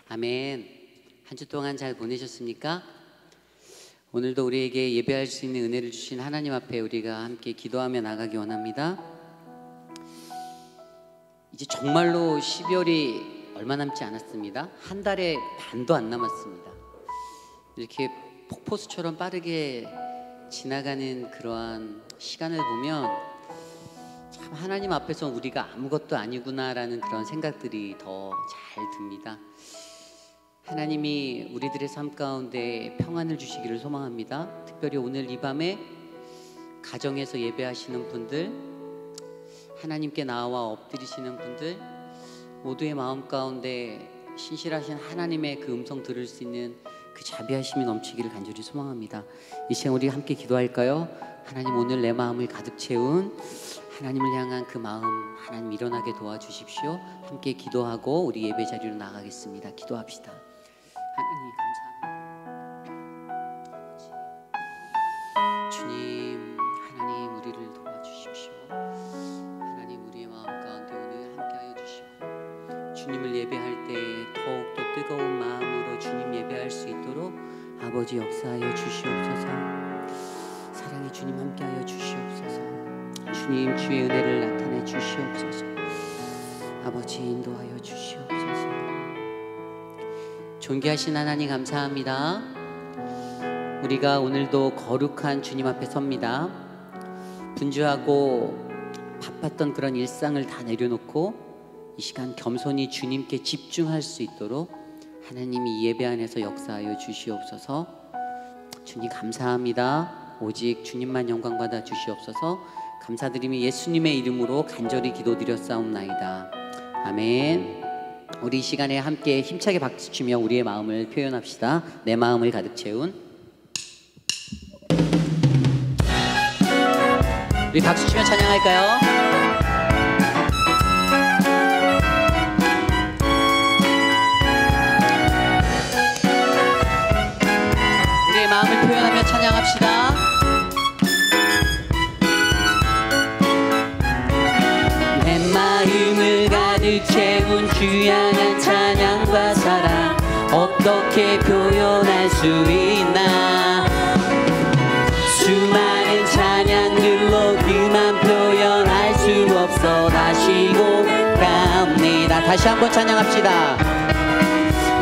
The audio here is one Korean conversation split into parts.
아멘. 한 주 동안 잘 보내셨습니까? 오늘도 우리에게 예배할 수 있는 은혜를 주신 하나님 앞에 우리가 함께 기도하며 나가기 원합니다. 이제 정말로 12월이 얼마 남지 않았습니다. 한 달의 반도 안 남았습니다. 이렇게 폭포수처럼 빠르게 지나가는 그러한 시간을 보면 참 하나님 앞에서 우리가 아무것도 아니구나라는 그런 생각들이 더 잘 듭니다. 하나님이 우리들의 삶 가운데 평안을 주시기를 소망합니다. 특별히 오늘 이 밤에 가정에서 예배하시는 분들, 하나님께 나와 엎드리시는 분들 모두의 마음 가운데 신실하신 하나님의 그 음성 들을 수 있는 그 자비하심이 넘치기를 간절히 소망합니다. 이 시간 우리 함께 기도할까요? 하나님, 오늘 내 마음을 가득 채운 하나님을 향한 그 마음 하나님 일어나게 도와주십시오. 함께 기도하고 우리 예배 자리로 나가겠습니다. 기도합시다. 하나님 감사합니다. 주님, 하나님 우리를 도와주십시오. 하나님 우리의 마음 가운데 오늘 함께하여 주시고 주님을 예배할 때 더욱더 뜨거운 마음으로 주님 예배할 수 있도록 아버지 역사하여 주시옵소서. 사랑의 주님 함께하여 주시옵소서. 주님 주의 은혜를 나타내 주시옵소서. 아버지 인도하여 주시옵소서. 존귀하신 하나님 감사합니다. 우리가 오늘도 거룩한 주님 앞에 섭니다. 분주하고 바빴던 그런 일상을 다 내려놓고 이 시간 겸손히 주님께 집중할 수 있도록 하나님이 이 예배 안에서 역사하여 주시옵소서. 주님 감사합니다. 오직 주님만 영광 받아 주시옵소서. 감사드리며 예수님의 이름으로 간절히 기도드렸사옵나이다. 아멘. 우리 이 시간에 함께 힘차게 박수치며 우리의 마음을 표현합시다. 내 마음을 가득 채운. 우리 박수치며 찬양할까요? 우리의 마음을 표현하며 찬양합시다. 마음을 가득 채운 주 향한 찬양과 사랑 어떻게 표현할 수 있나. 수많은 찬양들로 그만 표현할 수 없어 다시 고백합니다. 다시 한번 찬양합시다.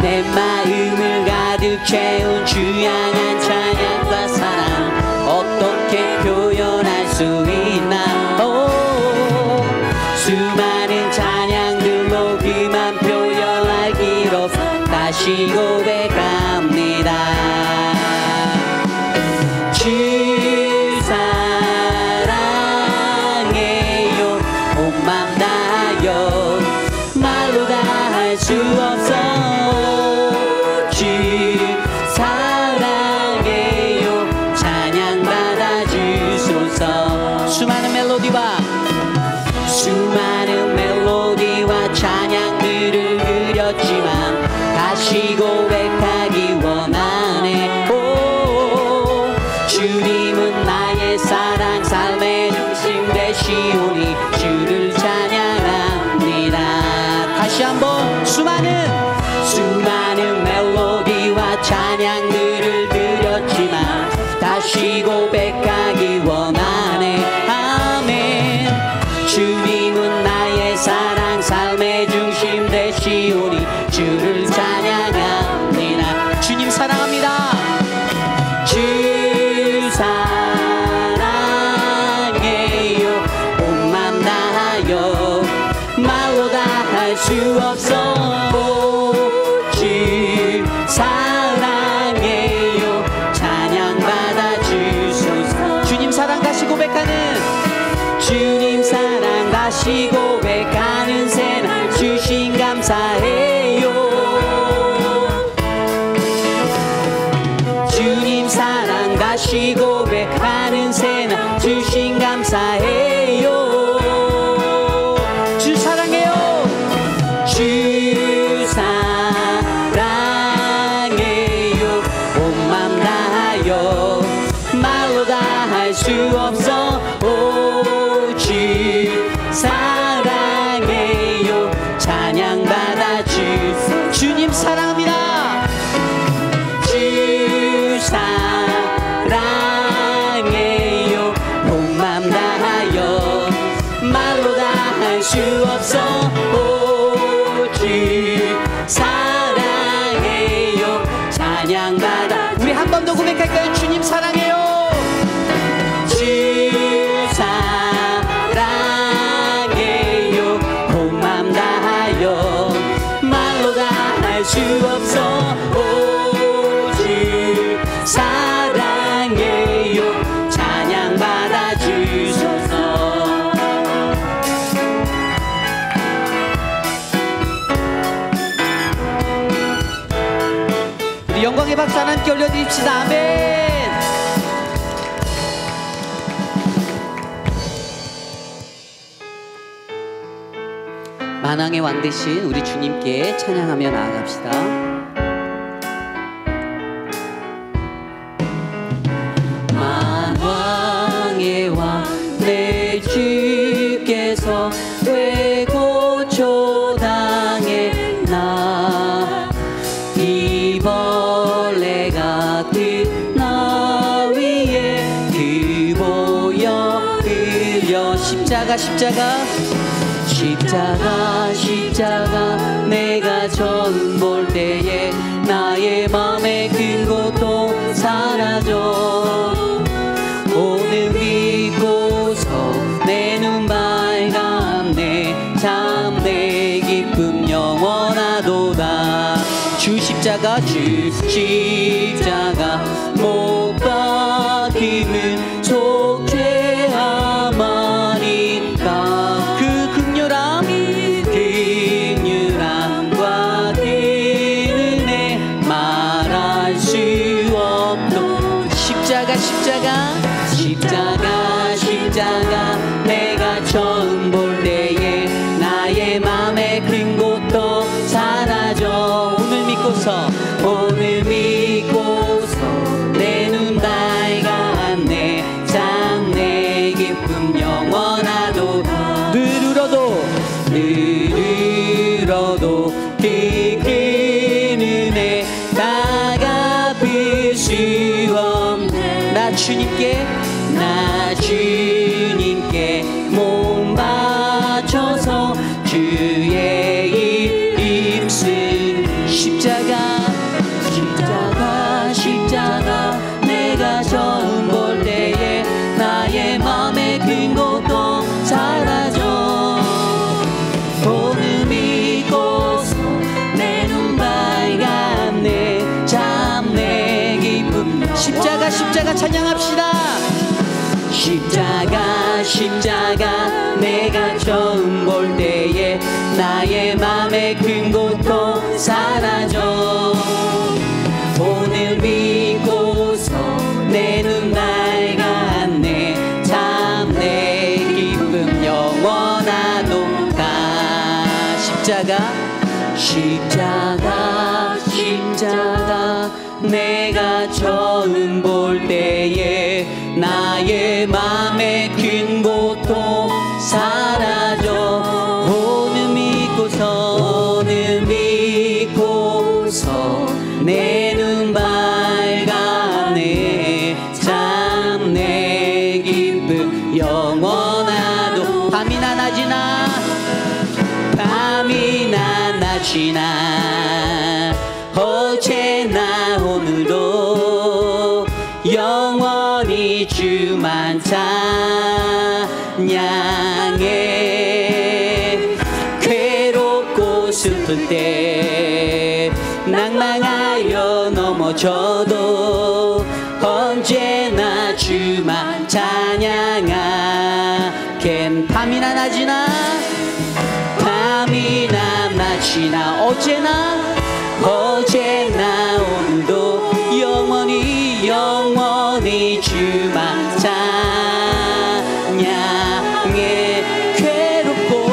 내 마음을 가득 채운 주 향한 찬양과 사랑 어떻게 표현할 수 있나. 수많은 찬양들로 그만 표현할 길 없어 다시 고백합니다. 주 사랑해요 온 맘 다하여 말로 다 할 수 없어. 주 사랑해요 찬양 받아주소서. 수많은 멜로디와 찬양들을 그렸지만 다시 고백하기 원하네. 오, 주님은 나의 사랑 삶의 중심 되시오니 주를 찬양합니다. 다시 한번 수많은 멜로디와 찬양들을 그렸지만 다시 고백하기 원하네. 아멘. 주님은 나의 사랑 삶의 중심 되시오니 주를 찬양합니다. 주님 사랑합니다. 주 사랑해요 온 맘 다하여 말로 다 할 수 없어. 주 사랑해요 찬양 받아주소서. 주님 사랑 다시 고백하는 주님 사랑 다시 고백하는 새날 주신 감사해요. 주님 사랑 다시 고백하는 새날 주신 감사해요. 주 사랑해요. 주 사랑해요 온 맘 다하여 말로 다 할 수 없어. 사랑해요 찬양 받아주소서. 주님 사랑합니다. 주 사랑해요. 온 맘 다하여 말로 다 할 수 없어. 오직 사랑해요. 찬양받아. 우리 한 번 더 고백할까요? 주님 사랑해요. 주 사랑해요. 온 맘 다하여 말로 다 할 수 없어. 오직 사랑해요. 찬양받아 주소서. 우리 영광의 박수 하나 함께 올려드립시다. 아멘. 만왕의 왕 되신 우리 주님께 찬양하며 나아갑시다. 만왕의 왕 내 주께서 왜 고초당했나. 이벌레 같은 나 위에 그 보혈 흘려. 십자가 십자가 내가 처음 볼 때에 나의 맘의 큰 고통 사라져. 오늘 믿고서 내 눈 밝았네. 참 내 기쁨 영원하도다. 주 십자가 못 박힘을 속죄하마니까. 그 극률함과 그 은혜 말할 수 없도. 십자가 내가 처음 볼 때에 나의 맘의 큰 고통 사라져. 오늘 믿고서 내 눈 밝았네. 참 내 기쁨 영원하도다. 늘 울어도 그 큰 은혜 다 갚을 수 없네. 나 주님께 몸 바쳐서 주의 입술. 십자가 내가 처음 볼 때에 나의 맘의 큰 고통 사라져. 오늘 믿고서 내 눈 밝았네. 참 내 기쁨. 십자가 찬양합시다. 십자가 내가 처음 볼 때에 나의 맘의 큰 고통 사라져. 오늘 믿고서 내 눈 밝았네. 참 내 기쁨 영원하도다. 십자가 내가 처음 볼 때에 나의 맘의 큰 고통 사라져. 오늘 믿고서 내 눈 밝았네. 참 내 기쁨 영원하도. 밤이나 낮이나 어제나 오늘도 영원히 주만 찬양해. 괴롭고 슬플 때 낭망하여 넘어져도 언제나 주만 찬양하게. 밤이나 낮이나 어제나 오늘도 영원히 주만 찬양해. 괴롭고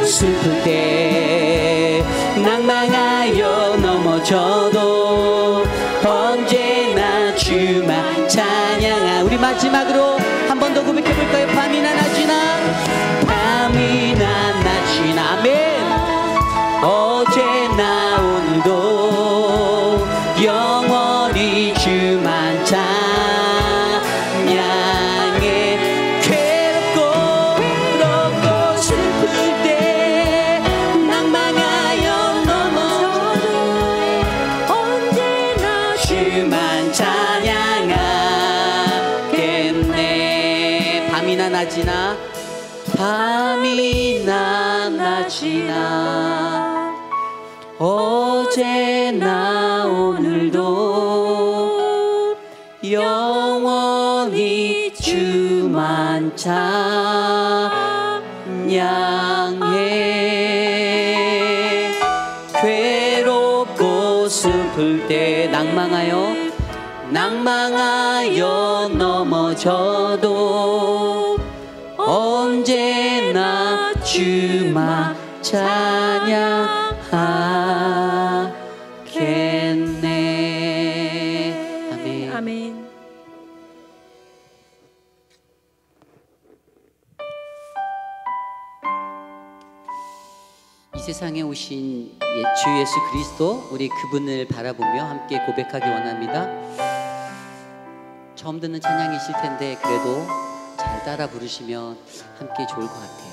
슬플 때 낭망하여 넘어져도 언제나 주만 찬양하. 우리 마지막으로 한 번 더 고백해볼까요? 밤이나 낮이나 아멘. 어제나 낮이나 밤이나 낮이나 어제나 오늘도 영원히 주만 찬양해. 괴롭고 슬플 때 낭망하여 넘어져도 언제나 주만 찬양하겠네. 아멘. 아멘. 이 세상에 오신 주 예수 그리스도, 우리 그분을 바라보며 함께 고백하기 원합니다. 처음 듣는 찬양이실 텐데 그래도 잘 따라 부르시면 함께 좋을 것 같아요.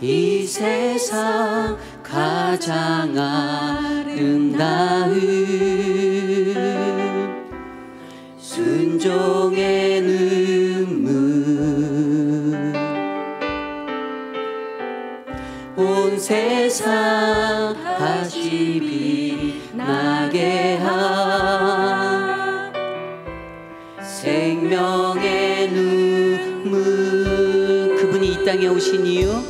이 세상 가장 아름다운 순종의 눈물, 온 세상 다시 빛나게 한 생명의 눈물. 그분이 이 땅에 오신 이유,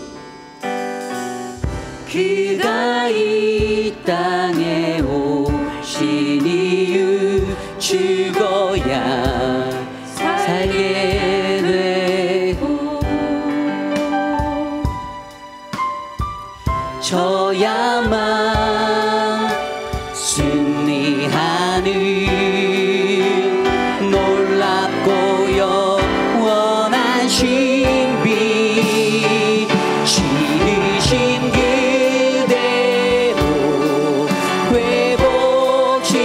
그가 이 땅에 오신 이유, 죽어야 살게 되고 져야만 승리하는 놀랍고 영원한 신비, 지으신 그대로 회복시킨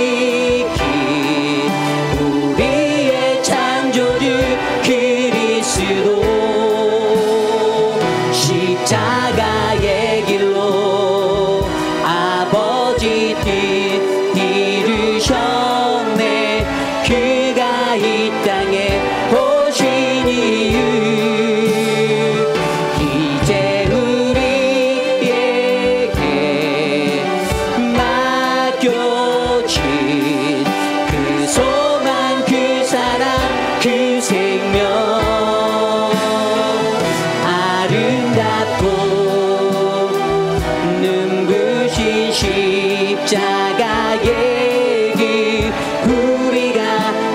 우리의 창조주 그리스도, 십자가의 길로 아버지 뜻 이루셨네. 그가 이 땅에 오신 이유, 이제 우리에게 맡겨진 그 소망, 그 사랑, 그 생명, 아름답고 눈부신 십자가의 길, 우리가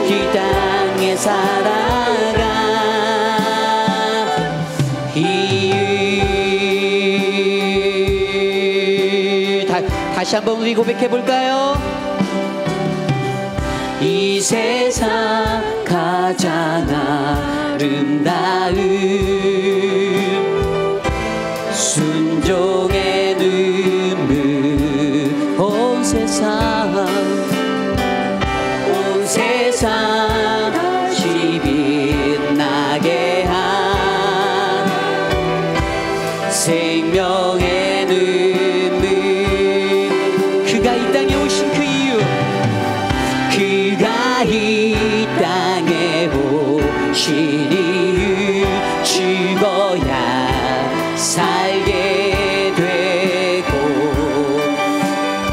이 땅에 살아가 이유. 다시 한번 우리 고백해 볼까요? 이 세상 가장 아름다운 순종의 눈물, 온 세상 다시 빛나게 한 생명의 눈물. 그가 이 땅에 오신 그 이유, 그가 이 땅에 오신 이유, 죽어야 살게 되고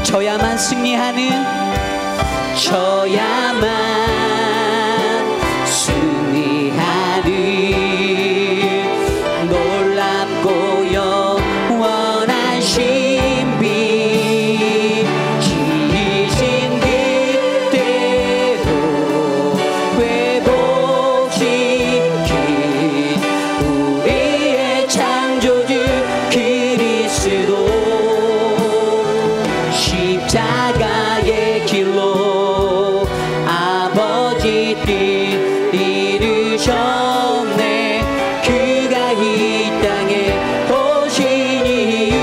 져야만 승리하는, 져야만 승리하는 놀랍고 영원한 신비, 지으신 그대로 회복시킨 우리의 창조주 그리스도, 십자가의 길로 아버지 뜻 이루셨네. 그가 이 땅에 오신 이유,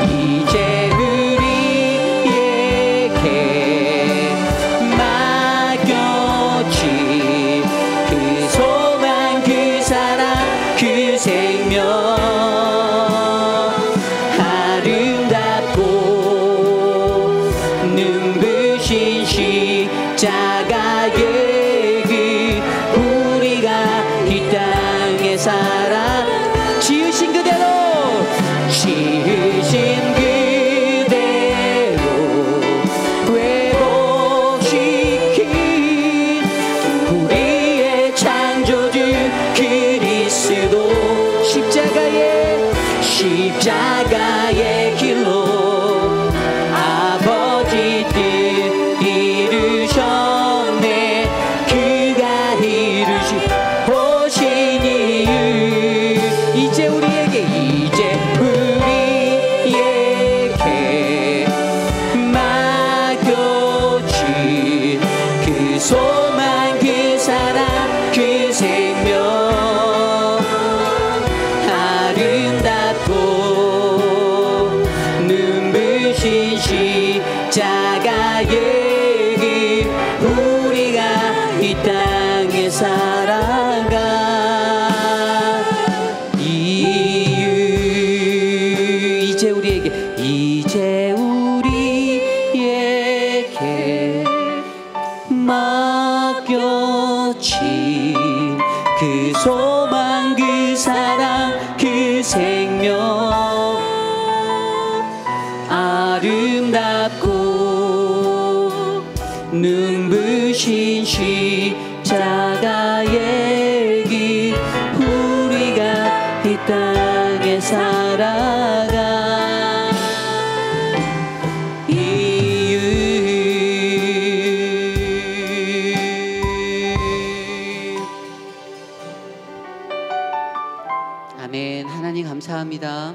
이제 우리에게 맡겨진 그 소망, 그 사랑, 그 생명, 아름답고 십자가의 길로 아버지 뜻 이루셨네. 그가 이루신 이유 이제 우리에게 맡겨진 그 소망 그 사랑 그 생명 아름답고 눈부신 십자가의 길 우리가 이 땅에 살아가 이제 우리에게 맡겨진 그 소망 그 사랑 그 생명 아름답고 눈부신 십자가의 길 우리가 이 땅에 살아가 아멘. 하나님 감사합니다.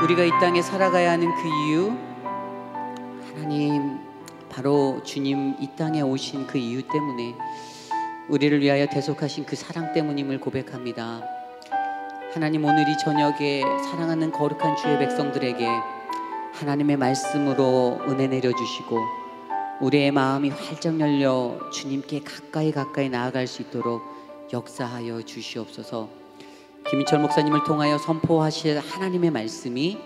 우리가 이 땅에 살아가야 하는 그 이유, 하나님 바로 주님 이 땅에 오신 그 이유 때문에 우리를 위하여 대속하신 그 사랑 때문임을 고백합니다. 하나님 오늘 이 저녁에 사랑하는 거룩한 주의 백성들에게 하나님의 말씀으로 은혜 내려주시고 우리의 마음이 활짝 열려 주님께 가까이 나아갈 수 있도록 역사하여 주시옵소서. 김인철 목사님을 통하여 선포하실 하나님의 말씀이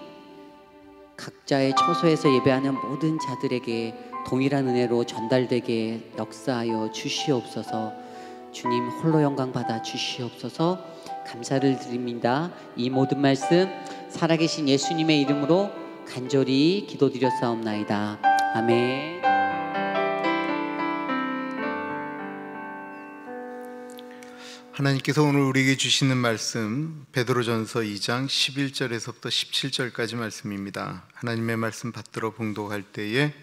각자의 처소에서 예배하는 모든 자들에게 동일한 은혜로 전달되게 역사하여 주시옵소서. 주님 홀로 영광 받아 주시옵소서. 감사를 드립니다. 이 모든 말씀 살아계신 예수님의 이름으로 간절히 기도드렸사옵나이다. 아멘. 하나님께서 오늘 우리에게 주시는 말씀 베드로전서 2장 11절에서부터 17절까지 말씀입니다. 하나님의 말씀 받들어 봉독할 때에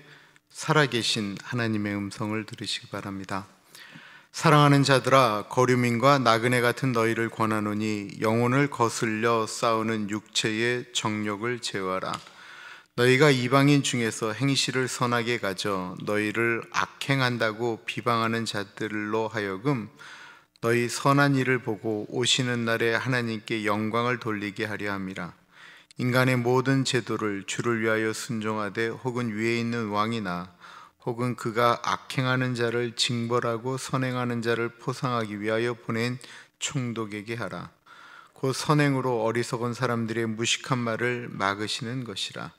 살아계신 하나님의 음성을 들으시기 바랍니다. 사랑하는 자들아, 거류민과 나그네 같은 너희를 권하노니 영혼을 거슬려 싸우는 육체의 정욕을 제어하라. 너희가 이방인 중에서 행실을 선하게 가져 너희를 악행한다고 비방하는 자들로 하여금 너희 선한 일을 보고 오시는 날에 하나님께 영광을 돌리게 하려 함이라. 인간의 모든 제도를 주를 위하여 순종하되 혹은 위에 있는 왕이나 혹은 그가 악행하는 자를 징벌하고 선행하는 자를 포상하기 위하여 보낸 총독에게 하라. 곧 선행으로 어리석은 사람들의 무식한 말을 막으시는 것이라.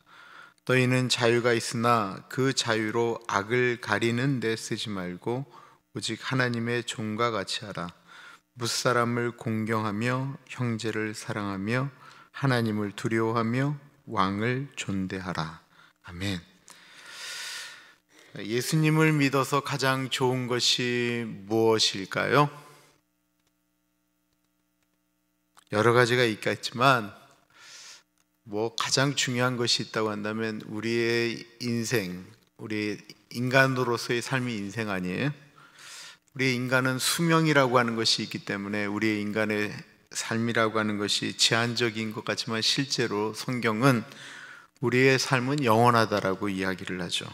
너희는 자유가 있으나 그 자유로 악을 가리는 데 쓰지 말고 오직 하나님의 종과 같이 하라. 무사람을 공경하며 형제를 사랑하며 하나님을 두려워하며 왕을 존대하라. 아멘. 예수님을 믿어서 가장 좋은 것이 무엇일까요? 여러 가지가 있겠지만 가장 중요한 것이 있다고 한다면 우리의 인생, 우리 인간으로서의 삶이 인생 아니에요? 우리의 인간은 수명이라고 하는 것이 있기 때문에 우리의 인간의 삶이라고 하는 것이 제한적인 것 같지만 실제로 성경은 우리의 삶은 영원하다라고 이야기를 하죠.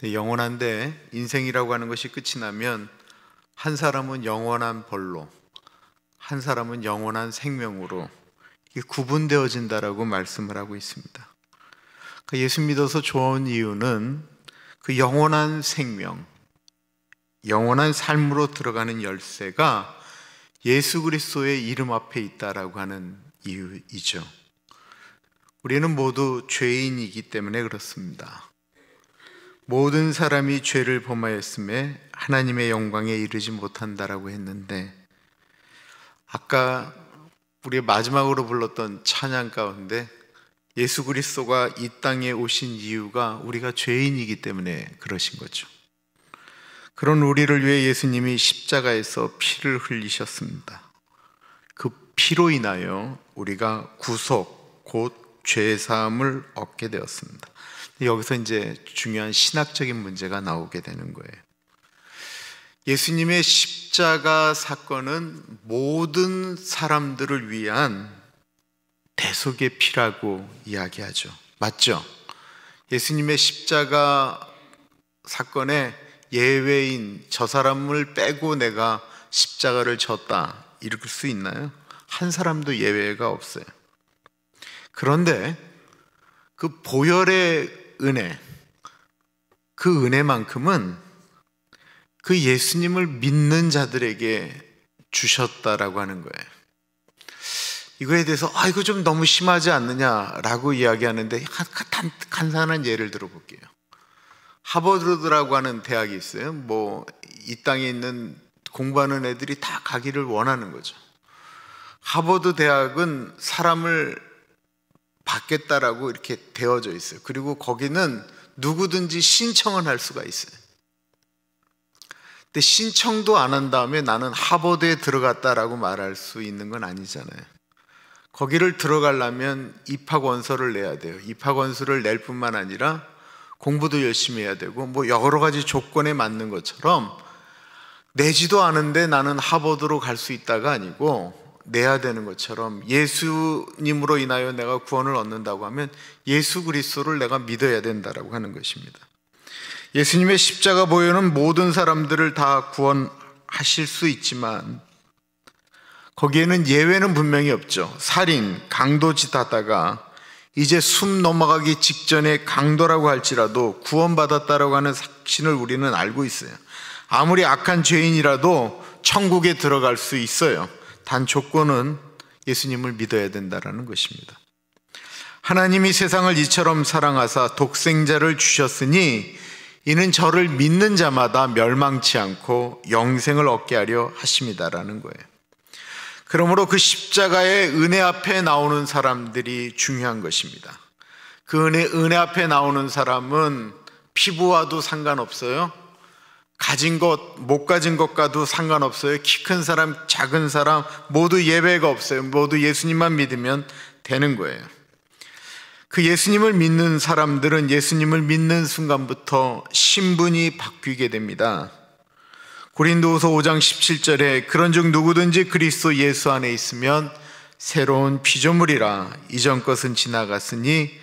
영원한데 인생이라고 하는 것이 끝이 나면 한 사람은 영원한 벌로, 한 사람은 영원한 생명으로 이게 구분되어진다라고 말씀을 하고 있습니다. 예수 믿어서 좋은 이유는 그 영원한 생명, 영원한 삶으로 들어가는 열쇠가 예수 그리스도의 이름 앞에 있다라고 하는 이유이죠. 우리는 모두 죄인이기 때문에 그렇습니다. 모든 사람이 죄를 범하였음에 하나님의 영광에 이르지 못한다라고 했는데, 아까 우리 마지막으로 불렀던 찬양 가운데 예수 그리스도가 이 땅에 오신 이유가 우리가 죄인이기 때문에 그러신 거죠. 그런 우리를 위해 예수님이 십자가에서 피를 흘리셨습니다. 그 피로 인하여 우리가 구속, 곧 죄사함을 얻게 되었습니다. 여기서 이제 중요한 신학적인 문제가 나오게 되는 거예요. 예수님의 십자가 사건은 모든 사람들을 위한 대속의 피라고 이야기하죠. 맞죠? 예수님의 십자가 사건에 예외인 저 사람을 빼고 내가 십자가를 졌다 이럴 수 있나요? 한 사람도 예외가 없어요. 그런데 그 보혈의 은혜, 그 은혜만큼은 그 예수님을 믿는 자들에게 주셨다라고 하는 거예요. 이거에 대해서 이거 좀 너무 심하지 않느냐라고 이야기하는데 간단한 예를 들어볼게요. 하버드라고 하는 대학이 있어요. 이 땅에 있는 공부하는 애들이 다 가기를 원하는 거죠. 하버드 대학은 사람을 받겠다라고 이렇게 되어져 있어요. 그리고 거기는 누구든지 신청을 할 수가 있어요. 근데 신청도 안 한 다음에 나는 하버드에 들어갔다라고 말할 수 있는 건 아니잖아요. 거기를 들어가려면 입학원서를 내야 돼요. 입학원서를 낼 뿐만 아니라 공부도 열심히 해야 되고 여러 가지 조건에 맞는 것처럼 내지도 않은데 나는 하버드로 갈 수 있다가 아니고 내야 되는 것처럼 예수님으로 인하여 내가 구원을 얻는다고 하면 예수 그리스도를 내가 믿어야 된다라고 하는 것입니다. 예수님의 십자가 보혈은 모든 사람들을 다 구원하실 수 있지만 거기에는 예외는 분명히 없죠. 살인, 강도짓 하다가 이제 숨 넘어가기 직전에 강도라고 할지라도 구원받았다라고 하는 확신을 우리는 알고 있어요. 아무리 악한 죄인이라도 천국에 들어갈 수 있어요. 단 조건은 예수님을 믿어야 된다라는 것입니다. 하나님이 세상을 이처럼 사랑하사 독생자를 주셨으니 이는 저를 믿는 자마다 멸망치 않고 영생을 얻게 하려 하심이다라는 거예요. 그러므로 그 십자가의 은혜 앞에 나오는 사람들이 중요한 것입니다. 그 은혜 앞에 나오는 사람은 피부와도 상관없어요. 가진 것, 못 가진 것과도 상관없어요. 키 큰 사람, 작은 사람 모두 예외가 없어요. 모두 예수님만 믿으면 되는 거예요. 그 예수님을 믿는 사람들은 예수님을 믿는 순간부터 신분이 바뀌게 됩니다. 고린도후서 5장 17절에 그런즉 누구든지 그리스도 예수 안에 있으면 새로운 피조물이라 이전 것은 지나갔으니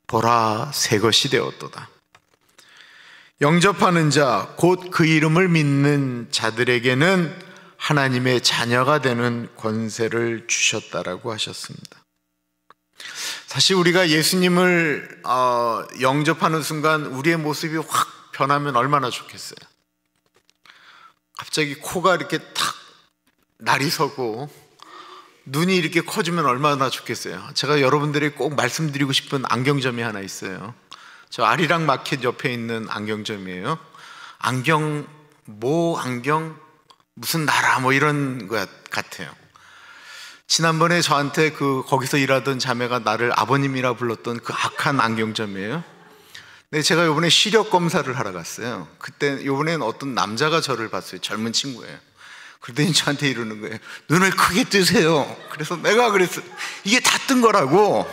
보라 새 것이 되었도다. 영접하는 자, 곧 그 이름을 믿는 자들에게는 하나님의 자녀가 되는 권세를 주셨다라고 하셨습니다. 사실 우리가 예수님을 영접하는 순간 우리의 모습이 확 변하면 얼마나 좋겠어요. 갑자기 코가 이렇게 탁 날이 서고 눈이 이렇게 커지면 얼마나 좋겠어요. 제가 여러분들이 꼭 말씀드리고 싶은 안경점이 하나 있어요. 저 아리랑 마켓 옆에 있는 안경점이에요. 안경 무슨 나라 이런 것 같아요. 지난번에 저한테 거기서 일하던 자매가 나를 아버님이라 불렀던 그 악한 안경점이에요. 근데 제가 이번에 시력 검사를 하러 갔어요. 그때 이번엔 어떤 남자가 저를 봤어요. 젊은 친구예요. 그러더니 저한테 이러는 거예요. 눈을 크게 뜨세요. 그래서 내가 그랬어요. 이게 다 뜬 거라고.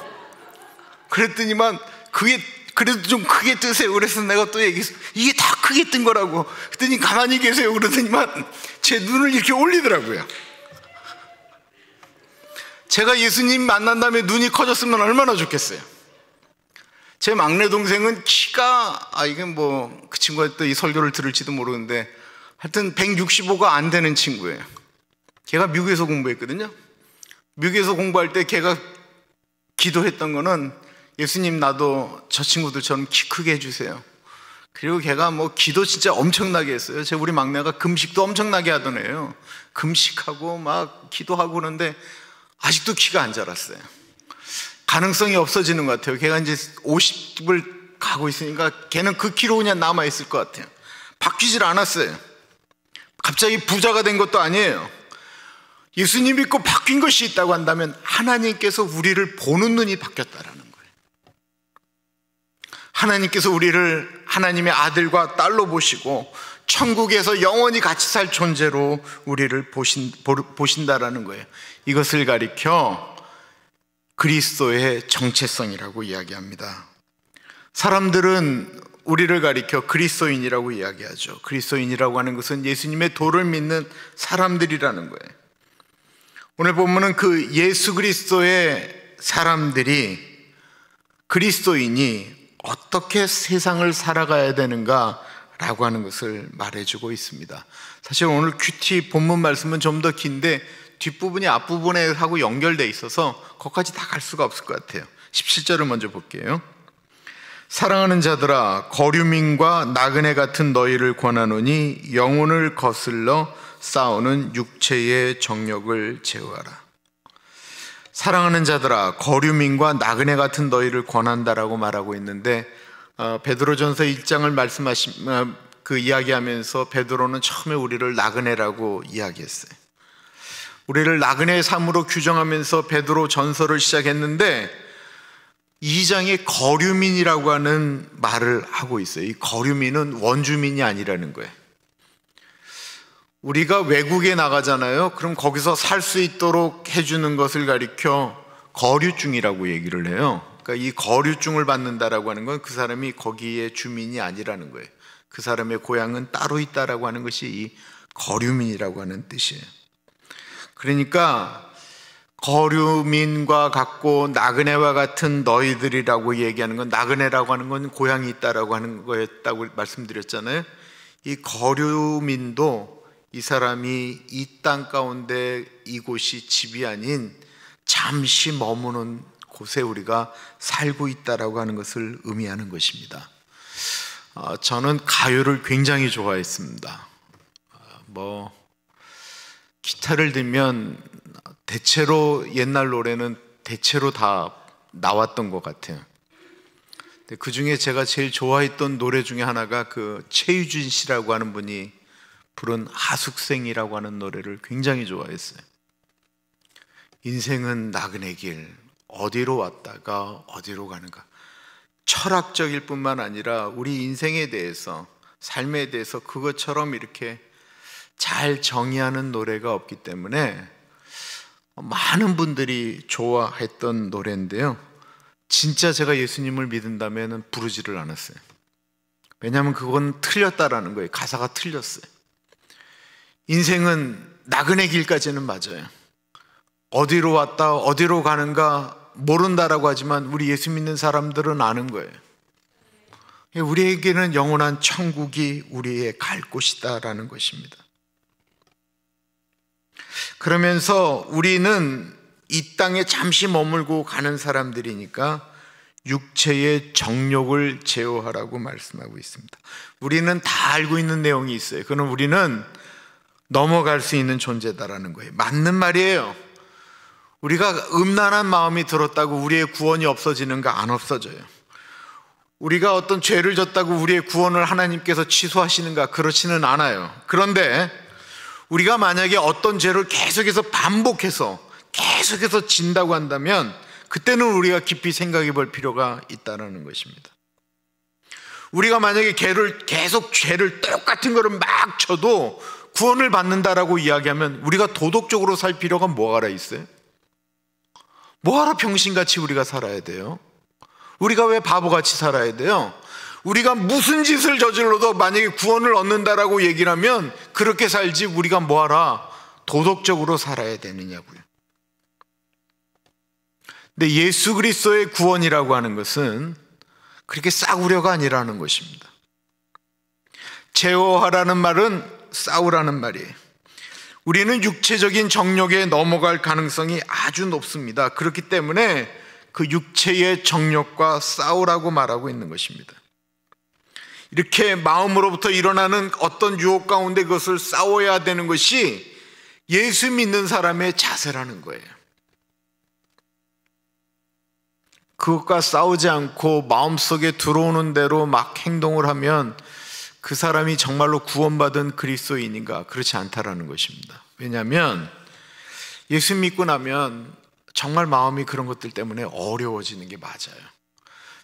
그랬더니만 그래도 좀 크게 뜨세요. 그래서 내가 또 얘기했어요. 이게 다 크게 뜬 거라고. 그랬더니 가만히 계세요. 그러더니만 제 눈을 이렇게 올리더라고요. 제가 예수님 만난 다음에 눈이 커졌으면 얼마나 좋겠어요. 제 막내 동생은 키가 이게 그 친구가 또 이 설교를 들을지도 모르는데 하여튼 165가 안 되는 친구예요. 걔가 미국에서 공부했거든요. 미국에서 공부할 때 걔가 기도했던 거는 예수님 나도 저 친구들처럼 키 크게 해주세요. 그리고 걔가 기도 진짜 엄청나게 했어요. 우리 막내가 금식도 엄청나게 하던 애예요. 금식하고 막 기도하고 그러는데 아직도 키가 안 자랐어요. 가능성이 없어지는 것 같아요. 걔가 이제 50을 가고 있으니까 걔는 그 키로 그냥 남아있을 것 같아요. 바뀌질 않았어요. 갑자기 부자가 된 것도 아니에요. 예수님 믿고 바뀐 것이 있다고 한다면 하나님께서 우리를 보는 눈이 바뀌었다라는 거예요. 하나님께서 우리를 하나님의 아들과 딸로 보시고 천국에서 영원히 같이 살 존재로 우리를 보신다라는 거예요. 이것을 가리켜 그리스도의 정체성이라고 이야기합니다. 사람들은 우리를 가리켜 그리스도인이라고 이야기하죠. 그리스도인이라고 하는 것은 예수님의 도를 믿는 사람들이라는 거예요. 오늘 본문은 그 예수 그리스도의 사람들이, 그리스도인이 어떻게 세상을 살아가야 되는가라고 하는 것을 말해주고 있습니다. 사실 오늘 큐티 본문 말씀은 좀 더 긴데 뒷부분이 앞부분에 하고 연결되어 있어서 거기까지 다 갈 수가 없을 것 같아요. 17절을 먼저 볼게요. 사랑하는 자들아, 거류민과 나그네 같은 너희를 권하노니 영혼을 거슬러 싸우는 육체의 정욕을 제어하라. 사랑하는 자들아, 거류민과 나그네 같은 너희를 권한다라고 말하고 있는데, 베드로전서 1장을 이야기하면서 베드로는 처음에 우리를 나그네라고 이야기했어요. 우리를 나그네의 삶으로 규정하면서 베드로 전서를 시작했는데 2장에 거류민이라고 하는 말을 하고 있어요. 이 거류민은 원주민이 아니라는 거예요. 우리가 외국에 나가잖아요. 그럼 거기서 살 수 있도록 해주는 것을 가리켜 거류증이라고 얘기를 해요. 그러니까 이 거류증을 받는다라고 하는 건 그 사람이 거기에 주민이 아니라는 거예요. 그 사람의 고향은 따로 있다라고 하는 것이 이 거류민이라고 하는 뜻이에요. 그러니까 거류민과 같고 나그네와 같은 너희들이라고 얘기하는 건, 나그네라고 하는 건 고향이 있다라고 하는 거였다고 말씀드렸잖아요. 이 거류민도 이 사람이 이 땅 가운데 이곳이 집이 아닌 잠시 머무는 곳에 우리가 살고 있다라고 하는 것을 의미하는 것입니다. 저는 가요를 굉장히 좋아했습니다. 기타를 들면 대체로 옛날 노래는 대체로 다 나왔던 것 같아요. 그 중에 제가 제일 좋아했던 노래 중에 하나가 그 최유진 씨라고 하는 분이 부른 하숙생이라고 하는 노래를 굉장히 좋아했어요. 인생은 나그네 길, 어디로 왔다가 어디로 가는가. 철학적일 뿐만 아니라 우리 인생에 대해서, 삶에 대해서 그것처럼 이렇게 잘 정의하는 노래가 없기 때문에 많은 분들이 좋아했던 노래인데요, 진짜 제가 예수님을 믿는다면 부르지를 않았어요. 왜냐하면 그건 틀렸다라는 거예요. 가사가 틀렸어요. 인생은 나그네 길까지는 맞아요. 어디로 왔다 어디로 가는가 모른다라고 하지만 우리 예수 믿는 사람들은 아는 거예요. 우리에게는 영원한 천국이 우리의 갈 곳이다라는 것입니다. 그러면서 우리는 이 땅에 잠시 머물고 가는 사람들이니까 육체의 정욕을 제어하라고 말씀하고 있습니다. 우리는 다 알고 있는 내용이 있어요. 그건 우리는 넘어갈 수 있는 존재다라는 거예요. 맞는 말이에요. 우리가 음란한 마음이 들었다고 우리의 구원이 없어지는가? 안 없어져요. 우리가 어떤 죄를 졌다고 우리의 구원을 하나님께서 취소하시는가? 그렇지는 않아요. 그런데 우리가 만약에 어떤 죄를 계속해서 반복해서 계속해서 진다고 한다면 그때는 우리가 깊이 생각해 볼 필요가 있다는 것입니다. 우리가 만약에 계속 죄를 똑같은 거를 막 쳐도 구원을 받는다라고 이야기하면 우리가 도덕적으로 살 필요가 뭐하러 있어요? 뭐하러 병신같이 우리가 살아야 돼요? 우리가 왜 바보같이 살아야 돼요? 우리가 무슨 짓을 저질러도 만약에 구원을 얻는다라고 얘기를 하면 그렇게 살지 우리가 뭐하러 도덕적으로 살아야 되느냐고요. 근데 예수 그리스도의 구원이라고 하는 것은 그렇게 싸구려가 아니라는 것입니다. 제어하라는 말은 싸우라는 말이에요. 우리는 육체적인 정욕에 넘어갈 가능성이 아주 높습니다. 그렇기 때문에 그 육체의 정욕과 싸우라고 말하고 있는 것입니다. 이렇게 마음으로부터 일어나는 어떤 유혹 가운데 그것을 싸워야 되는 것이 예수 믿는 사람의 자세라는 거예요. 그것과 싸우지 않고 마음속에 들어오는 대로 막 행동을 하면 그 사람이 정말로 구원받은 그리스도인인가? 그렇지 않다라는 것입니다. 왜냐하면 예수 믿고 나면 정말 마음이 그런 것들 때문에 어려워지는 게 맞아요.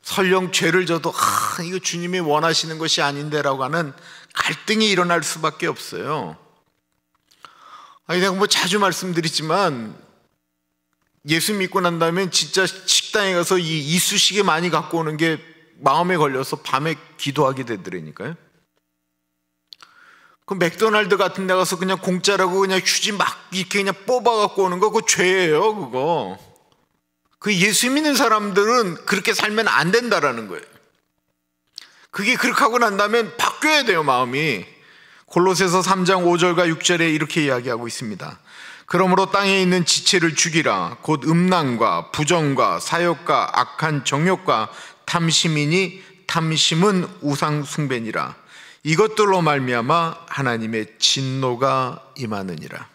설령 죄를 져도 이거 주님이 원하시는 것이 아닌데라고 하는 갈등이 일어날 수밖에 없어요. 아니, 내가 뭐 자주 말씀드리지만 예수 믿고 난 다음에 진짜 식당에 가서 이 이쑤시개 많이 갖고 오는 게 마음에 걸려서 밤에 기도하게 되더라니까요. 그 맥도날드 같은 데 가서 그냥 공짜라고 그냥 휴지 막 이렇게 그냥 뽑아 갖고 오는 거 그거 죄예요, 그거. 그 예수 믿는 사람들은 그렇게 살면 안 된다라는 거예요. 그게 그렇게 하고 난 다음에 바뀌어야 돼요, 마음이. 골로새서 3장 5절과 6절에 이렇게 이야기하고 있습니다. 그러므로 땅에 있는 지체를 죽이라. 곧 음란과 부정과 사욕과 악한 정욕과 탐심이니 탐심은 우상 숭배니라. 이것들로 말미암아 하나님의 진노가 임하느니라.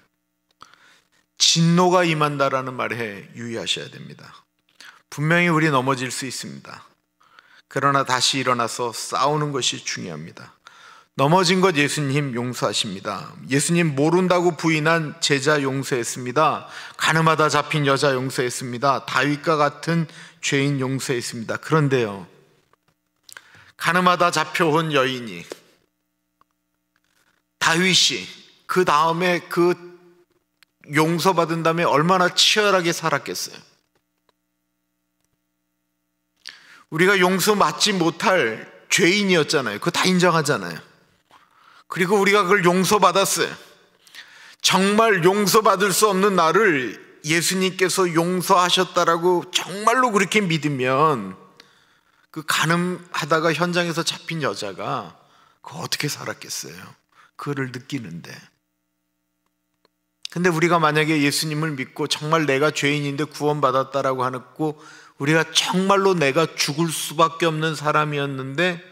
진노가 임한다라는 말에 유의하셔야 됩니다. 분명히 우리 넘어질 수 있습니다. 그러나 다시 일어나서 싸우는 것이 중요합니다. 넘어진 것 예수님 용서하십니다. 예수님 모른다고 부인한 제자 용서했습니다. 가늠하다 잡힌 여자 용서했습니다. 다윗과 같은 죄인 용서했습니다. 그런데요, 가늠하다 잡혀온 여인이 다윗이 그 다음에 그 용서받은 다음에 얼마나 치열하게 살았겠어요. 우리가 용서받지 못할 죄인이었잖아요. 그거 다 인정하잖아요. 그리고 우리가 그걸 용서받았어요. 정말 용서받을 수 없는 나를 예수님께서 용서하셨다라고 정말로 그렇게 믿으면 그 간음하다가 현장에서 잡힌 여자가 그거 어떻게 살았겠어요? 그거를 느끼는데. 근데 우리가 만약에 예수님을 믿고 정말 내가 죄인인데 구원받았다라고 하고 우리가 정말로 내가 죽을 수밖에 없는 사람이었는데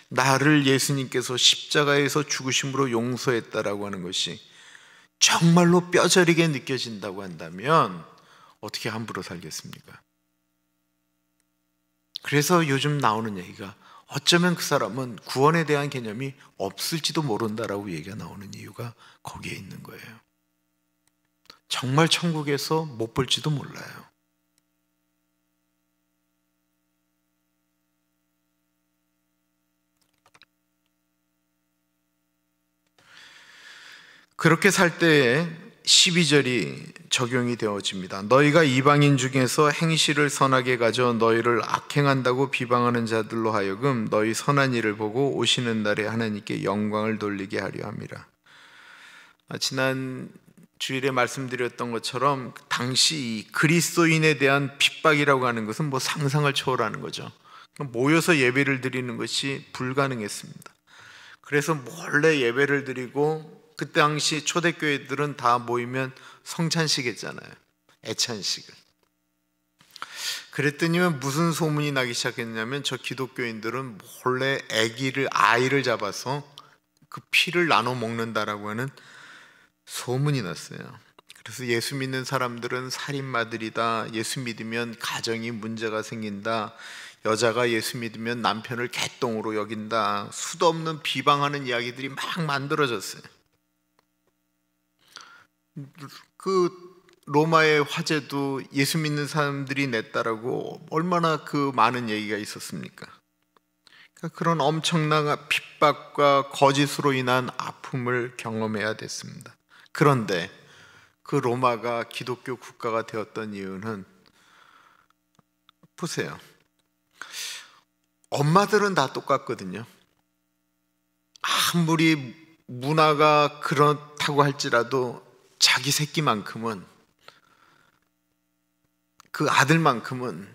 나를 예수님께서 십자가에서 죽으심으로 용서했다라고 하는 것이 정말로 뼈저리게 느껴진다고 한다면 어떻게 함부로 살겠습니까? 그래서 요즘 나오는 얘기가 어쩌면 그 사람은 구원에 대한 개념이 없을지도 모른다라고 얘기가 나오는 이유가 거기에 있는 거예요. 정말 천국에서 못 볼지도 몰라요. 그렇게 살 때에 12절이 적용이 되어집니다. 너희가 이방인 중에서 행실을 선하게 가져 너희를 악행한다고 비방하는 자들로 하여금 너희 선한 일을 보고 오시는 날에 하나님께 영광을 돌리게 하려 함이라. 지난 주일에 말씀드렸던 것처럼 당시 이 그리스도인에 대한 핍박이라고 하는 것은 뭐 상상을 초월하는 거죠. 모여서 예배를 드리는 것이 불가능했습니다. 그래서 몰래 예배를 드리고 그 당시 초대교회들은 다 모이면 성찬식 했잖아요. 애찬식을. 그랬더니 무슨 소문이 나기 시작했냐면 저 기독교인들은 몰래 아이를 잡아서 그 피를 나눠 먹는다라고 하는 소문이 났어요. 그래서 예수 믿는 사람들은 살인마들이다. 예수 믿으면 가정이 문제가 생긴다. 여자가 예수 믿으면 남편을 개똥으로 여긴다. 수도 없는 비방하는 이야기들이 막 만들어졌어요. 그 로마의 화재도 예수 믿는 사람들이 냈다라고 얼마나 그 많은 얘기가 있었습니까? 그러니까 그런 엄청난 핍박과 거짓으로 인한 아픔을 경험해야 됐습니다. 그런데 그 로마가 기독교 국가가 되었던 이유는 보세요. 엄마들은 다 똑같거든요. 아무리 문화가 그렇다고 할지라도 자기 새끼만큼은, 그 아들만큼은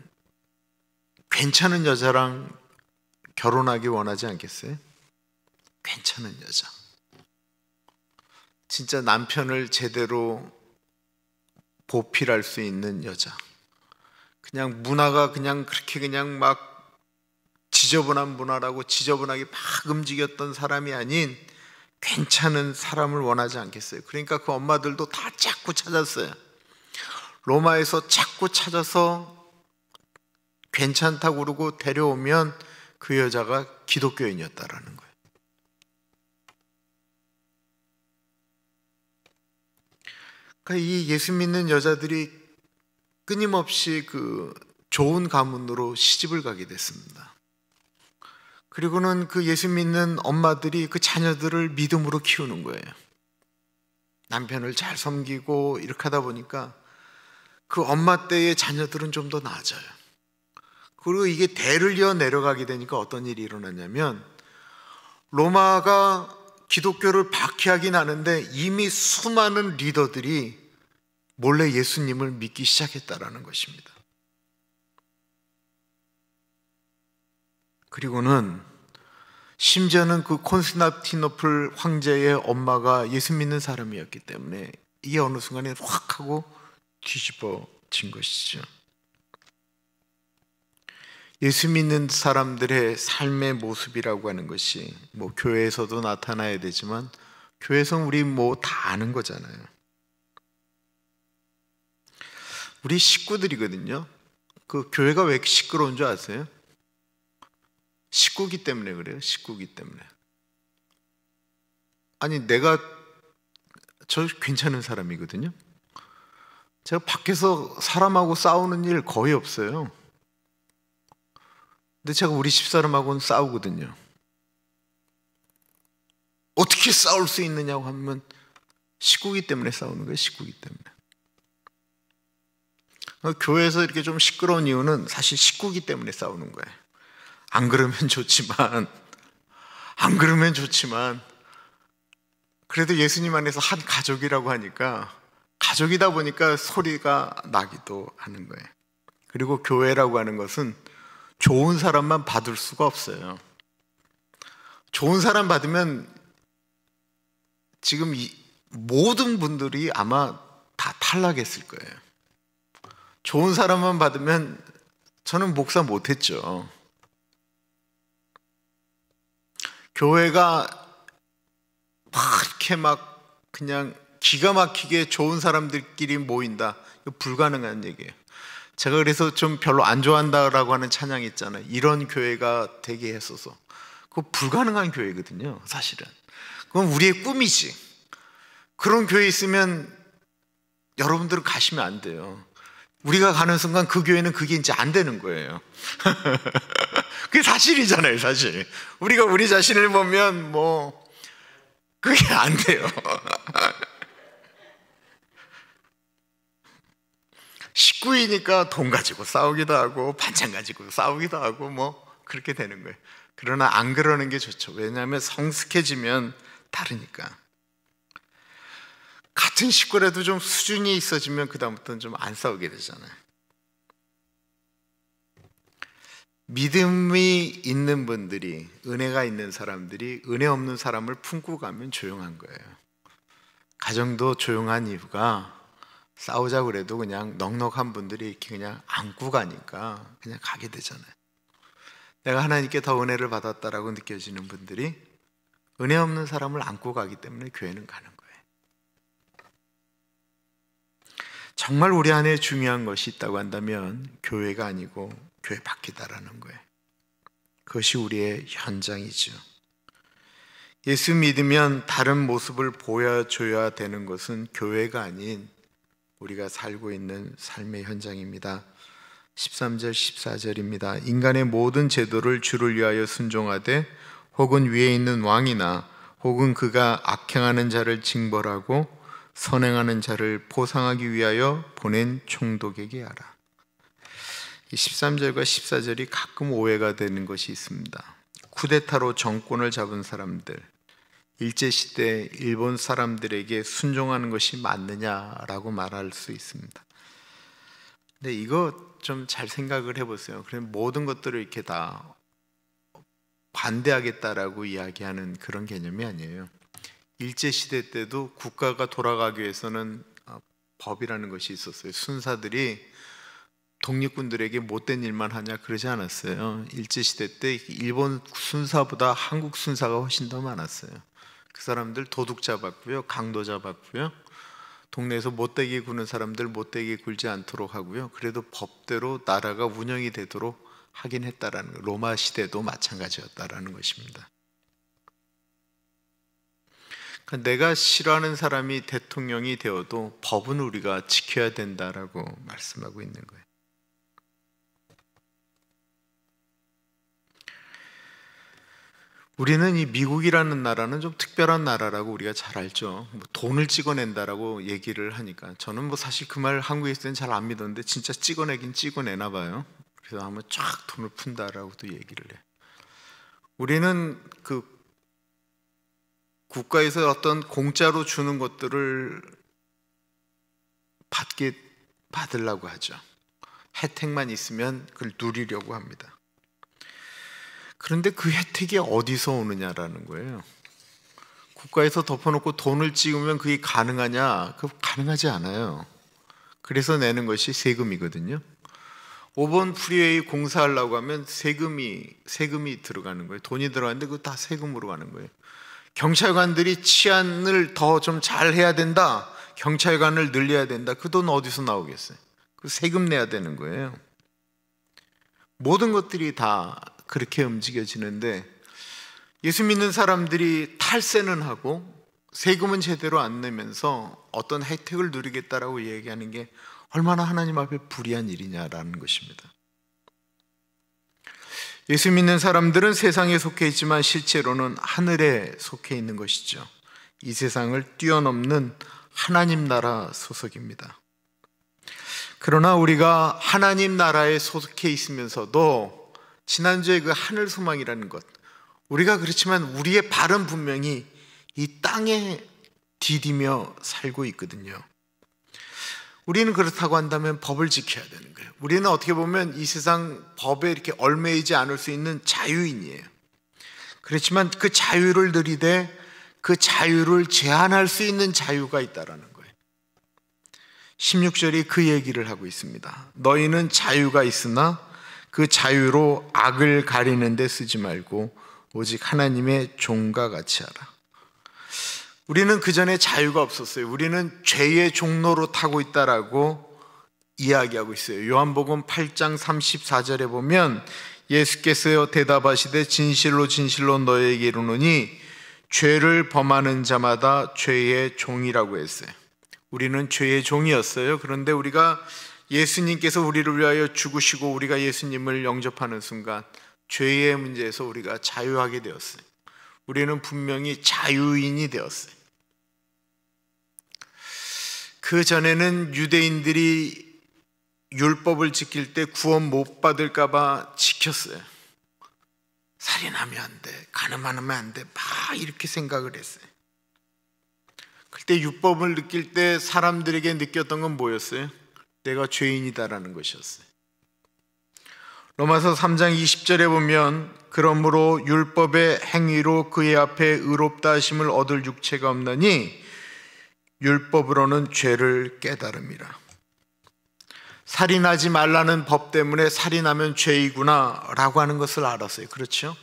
괜찮은 여자랑 결혼하기 원하지 않겠어요? 괜찮은 여자, 진짜 남편을 제대로 보필할 수 있는 여자, 그냥 문화가 그냥 그렇게 그냥 막 지저분한 문화라고 지저분하게 막 움직였던 사람이 아닌 괜찮은 사람을 원하지 않겠어요? 그러니까 그 엄마들도 다 자꾸 찾았어요. 로마에서 자꾸 찾아서 괜찮다고 그러고 데려오면 그 여자가 기독교인이었다라는 거예요. 그러니까 이 예수 믿는 여자들이 끊임없이 그 좋은 가문으로 시집을 가게 됐습니다. 그리고는 그 예수 믿는 엄마들이 그 자녀들을 믿음으로 키우는 거예요. 남편을 잘 섬기고 이렇게 하다 보니까 그 엄마 때의 자녀들은 좀 더 나아져요. 그리고 이게 대를 이어 내려가게 되니까 어떤 일이 일어났냐면, 로마가 기독교를 박해하긴 하는데 이미 수많은 리더들이 몰래 예수님을 믿기 시작했다라는 것입니다. 그리고는 심지어는 그 콘스탄티노플 황제의 엄마가 예수 믿는 사람이었기 때문에 이게 어느 순간에 확 하고 뒤집어진 것이죠. 예수 믿는 사람들의 삶의 모습이라고 하는 것이 뭐 교회에서도 나타나야 되지만, 교회에서는 우리 뭐 다 아는 거잖아요. 우리 식구들이거든요. 그 교회가 왜 이렇게 시끄러운 줄 아세요? 식구기 때문에 그래요. 식구기 때문에. 아니, 저 괜찮은 사람이거든요. 제가 밖에서 사람하고 싸우는 일 거의 없어요. 근데 제가 우리 집사람하고는 싸우거든요. 어떻게 싸울 수 있느냐고 하면 식구기 때문에 싸우는 거예요. 식구기 때문에. 교회에서 이렇게 좀 시끄러운 이유는 사실 식구기 때문에 싸우는 거예요. 안 그러면 좋지만 그래도 예수님 안에서 한 가족이라고 하니까, 가족이다 보니까 소리가 나기도 하는 거예요. 그리고 교회라고 하는 것은 좋은 사람만 받을 수가 없어요. 좋은 사람 받으면 지금 모든 분들이 아마 다 탈락했을 거예요. 좋은 사람만 받으면 저는 목사 못했죠. 교회가 이렇게 그냥 기가 막히게 좋은 사람들끼리 모인다, 이거 불가능한 얘기예요. 제가 그래서 좀 별로 안 좋아한다라고 하는 찬양이 있잖아요. 이런 교회가 되게 했어서. 그거 불가능한 교회거든요, 사실은. 그건 우리의 꿈이지. 그런 교회 있으면 여러분들은 가시면 안 돼요. 우리가 가는 순간 그 교회는 그게 이제 안 되는 거예요. 그게 사실이잖아요, 사실. 우리가 우리 자신을 보면 그게 안 돼요. 식구이니까 돈 가지고 싸우기도 하고 반찬 가지고 싸우기도 하고 그렇게 되는 거예요. 그러나 안 그러는 게 좋죠. 왜냐하면 성숙해지면 다르니까. 같은 식구라도 좀 수준이 있어지면 그다음부터는 좀 안 싸우게 되잖아요. 믿음이 있는 분들이, 은혜가 있는 사람들이 은혜 없는 사람을 품고 가면 조용한 거예요. 가정도 조용한 이유가, 싸우자고 그래도 그냥 넉넉한 분들이 이렇게 그냥 안고 가니까 그냥 가게 되잖아요. 내가 하나님께 더 은혜를 받았다라고 느껴지는 분들이 은혜 없는 사람을 안고 가기 때문에 교회는 가는 거예요. 정말 우리 안에 중요한 것이 있다고 한다면 교회가 아니고 교회 밖이다라는 거예요. 그것이 우리의 현장이죠. 예수 믿으면 다른 모습을 보여줘야 되는 것은 교회가 아닌 우리가 살고 있는 삶의 현장입니다. 13절 14절입니다. 인간의 모든 제도를 주를 위하여 순종하되 혹은 위에 있는 왕이나 혹은 그가 악행하는 자를 징벌하고 선행하는 자를 보상하기 위하여 보낸 총독에게 하라. 이 13절과 14절이 가끔 오해가 되는 것이 있습니다. 쿠데타로 정권을 잡은 사람들, 일제시대 일본 사람들에게 순종하는 것이 맞느냐라고 말할 수 있습니다. 근데 이거 좀 잘 생각을 해보세요. 그럼 모든 것들을 이렇게 다 반대하겠다라고 이야기하는 그런 개념이 아니에요. 일제시대 때도 국가가 돌아가기 위해서는 법이라는 것이 있었어요. 순사들이 독립군들에게 못된 일만 하냐 그러지 않았어요. 일제시대 때 일본 순사보다 한국 순사가 훨씬 더 많았어요. 그 사람들 도둑 잡았고요, 강도 잡았고요, 동네에서 못되게 구는 사람들 못되게 굴지 않도록 하고요, 그래도 법대로 나라가 운영이 되도록 하긴 했다라는 거예요. 로마 시대도 마찬가지였다라는 것입니다. 그러니까 내가 싫어하는 사람이 대통령이 되어도 법은 우리가 지켜야 된다라고 말씀하고 있는 거예요. 우리는 이 미국이라는 나라는 좀 특별한 나라라고 우리가 잘 알죠. 뭐 돈을 찍어낸다라고 얘기를 하니까 저는 뭐 사실 그 말 한국에 있을 때는 잘 안 믿었는데 진짜 찍어내긴 찍어내나 봐요. 그래서 한번 쫙 돈을 푼다라고도 얘기를 해. 우리는 그 국가에서 어떤 공짜로 주는 것들을 받으려고 하죠. 혜택만 있으면 그걸 누리려고 합니다. 그런데 그 혜택이 어디서 오느냐라는 거예요. 국가에서 덮어놓고 돈을 찍으면 그게 가능하냐? 그거 가능하지 않아요. 그래서 내는 것이 세금이거든요. 5번 프리웨이 공사하려고 하면 세금이 들어가는 거예요. 돈이 들어가는데 그거 다 세금으로 가는 거예요. 경찰관들이 치안을 더 좀 잘 해야 된다. 경찰관을 늘려야 된다. 그 돈 어디서 나오겠어요? 그 세금 내야 되는 거예요. 모든 것들이 다 그렇게 움직여지는데 예수 믿는 사람들이 탈세는 하고 세금은 제대로 안 내면서 어떤 혜택을 누리겠다라고 얘기하는 게 얼마나 하나님 앞에 불의한 일이냐라는 것입니다. 예수 믿는 사람들은 세상에 속해 있지만 실제로는 하늘에 속해 있는 것이죠. 이 세상을 뛰어넘는 하나님 나라 소속입니다. 그러나 우리가 하나님 나라에 속해 있으면서도 지난주에 그 하늘 소망이라는 것, 우리가 그렇지만 우리의 발은 분명히 이 땅에 디디며 살고 있거든요. 우리는 그렇다고 한다면 법을 지켜야 되는 거예요. 우리는 어떻게 보면 이 세상 법에 이렇게 얽매이지 않을 수 있는 자유인이에요. 그렇지만 그 자유를 누리되 그 자유를 제한할 수 있는 자유가 있다라는 거예요. 16절이 그 얘기를 하고 있습니다. 너희는 자유가 있으나 그 자유로 악을 가리는 데 쓰지 말고 오직 하나님의 종과 같이 하라. 우리는 그전에 자유가 없었어요. 우리는 죄의 종로로 타고 있다라고 이야기하고 있어요. 요한복음 8장 34절에 보면 예수께서 대답하시되 진실로 진실로 너희에게 이르노니 죄를 범하는 자마다 죄의 종이라고 했어요. 우리는 죄의 종이었어요. 그런데 우리가 예수님께서 우리를 위하여 죽으시고 우리가 예수님을 영접하는 순간 죄의 문제에서 우리가 자유하게 되었어요. 우리는 분명히 자유인이 되었어요. 그 전에는 유대인들이 율법을 지킬 때 구원 못 받을까 봐 지켰어요. 살인하면 안 돼, 간음하면 안 돼, 막 이렇게 생각을 했어요. 그때 율법을 느낄 때 사람들에게 느꼈던 건 뭐였어요? 내가 죄인이다라는 것이었어요. 로마서 3장 20절에 보면 그러므로 율법의 행위로 그의 앞에 의롭다 하심을 얻을 육체가 없나니 율법으로는 죄를 깨달음이라. 살인하지 말라는 법 때문에 살인하면 죄이구나 라고 하는 것을 알았어요. 그렇죠?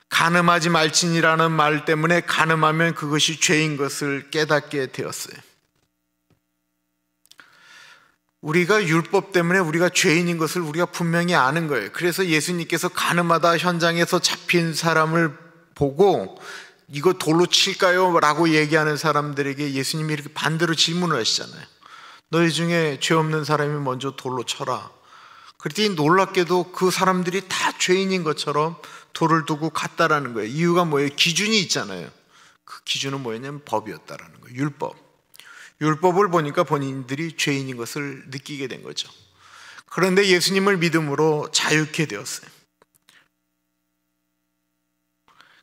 간음하지 말지니라는 말 때문에 간음하면 그것이 죄인 것을 깨닫게 되었어요. 우리가 율법 때문에 우리가 죄인인 것을 우리가 분명히 아는 거예요. 그래서 예수님께서 간음하다 현장에서 잡힌 사람을 보고 이거 돌로 칠까요? 라고 얘기하는 사람들에게 예수님이 이렇게 반대로 질문을 하시잖아요. 너희 중에 죄 없는 사람이 먼저 돌로 쳐라. 그랬더니 놀랍게도 그 사람들이 다 죄인인 것처럼 돌을 두고 갔다라는 거예요. 이유가 뭐예요? 기준이 있잖아요. 그 기준은 뭐였냐면 법이었다라는 거예요. 율법을 보니까 본인들이 죄인인 것을 느끼게 된 거죠. 그런데 예수님을 믿음으로 자유케 되었어요.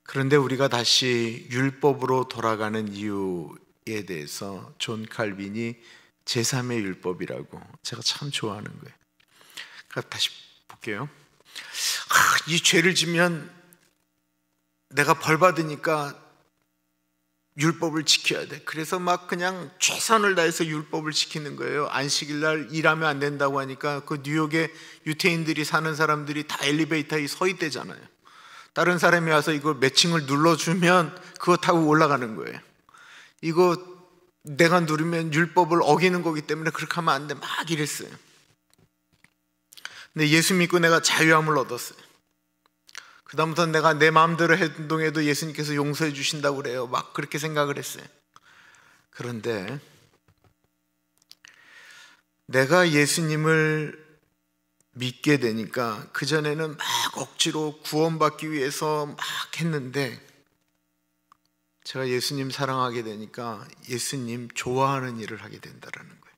그런데 우리가 다시 율법으로 돌아가는 이유에 대해서 존 칼빈이 제3의 율법이라고 제가 참 좋아하는 거예요. 그러니까 다시 볼게요. 이 죄를 지면 내가 벌 받으니까 율법을 지켜야 돼. 그래서 막 그냥 최선을 다해서 율법을 지키는 거예요. 안식일 날 일하면 안 된다고 하니까 그 뉴욕에 유태인들이 사는 사람들이 다 엘리베이터에 서 있대잖아요. 다른 사람이 와서 이거 몇 층을 눌러주면 그거 타고 올라가는 거예요. 이거 내가 누르면 율법을 어기는 거기 때문에 그렇게 하면 안 돼. 막 이랬어요. 근데 예수 믿고 내가 자유함을 얻었어요. 그 다음부터 내가 내 마음대로 행동해도 예수님께서 용서해 주신다고 그래요. 막 그렇게 생각을 했어요. 그런데 내가 예수님을 믿게 되니까 그전에는 막 막 억지로 구원받기 위해서 막 했는데 제가 예수님 사랑하게 되니까 예수님 좋아하는 일을 하게 된다라는 거예요.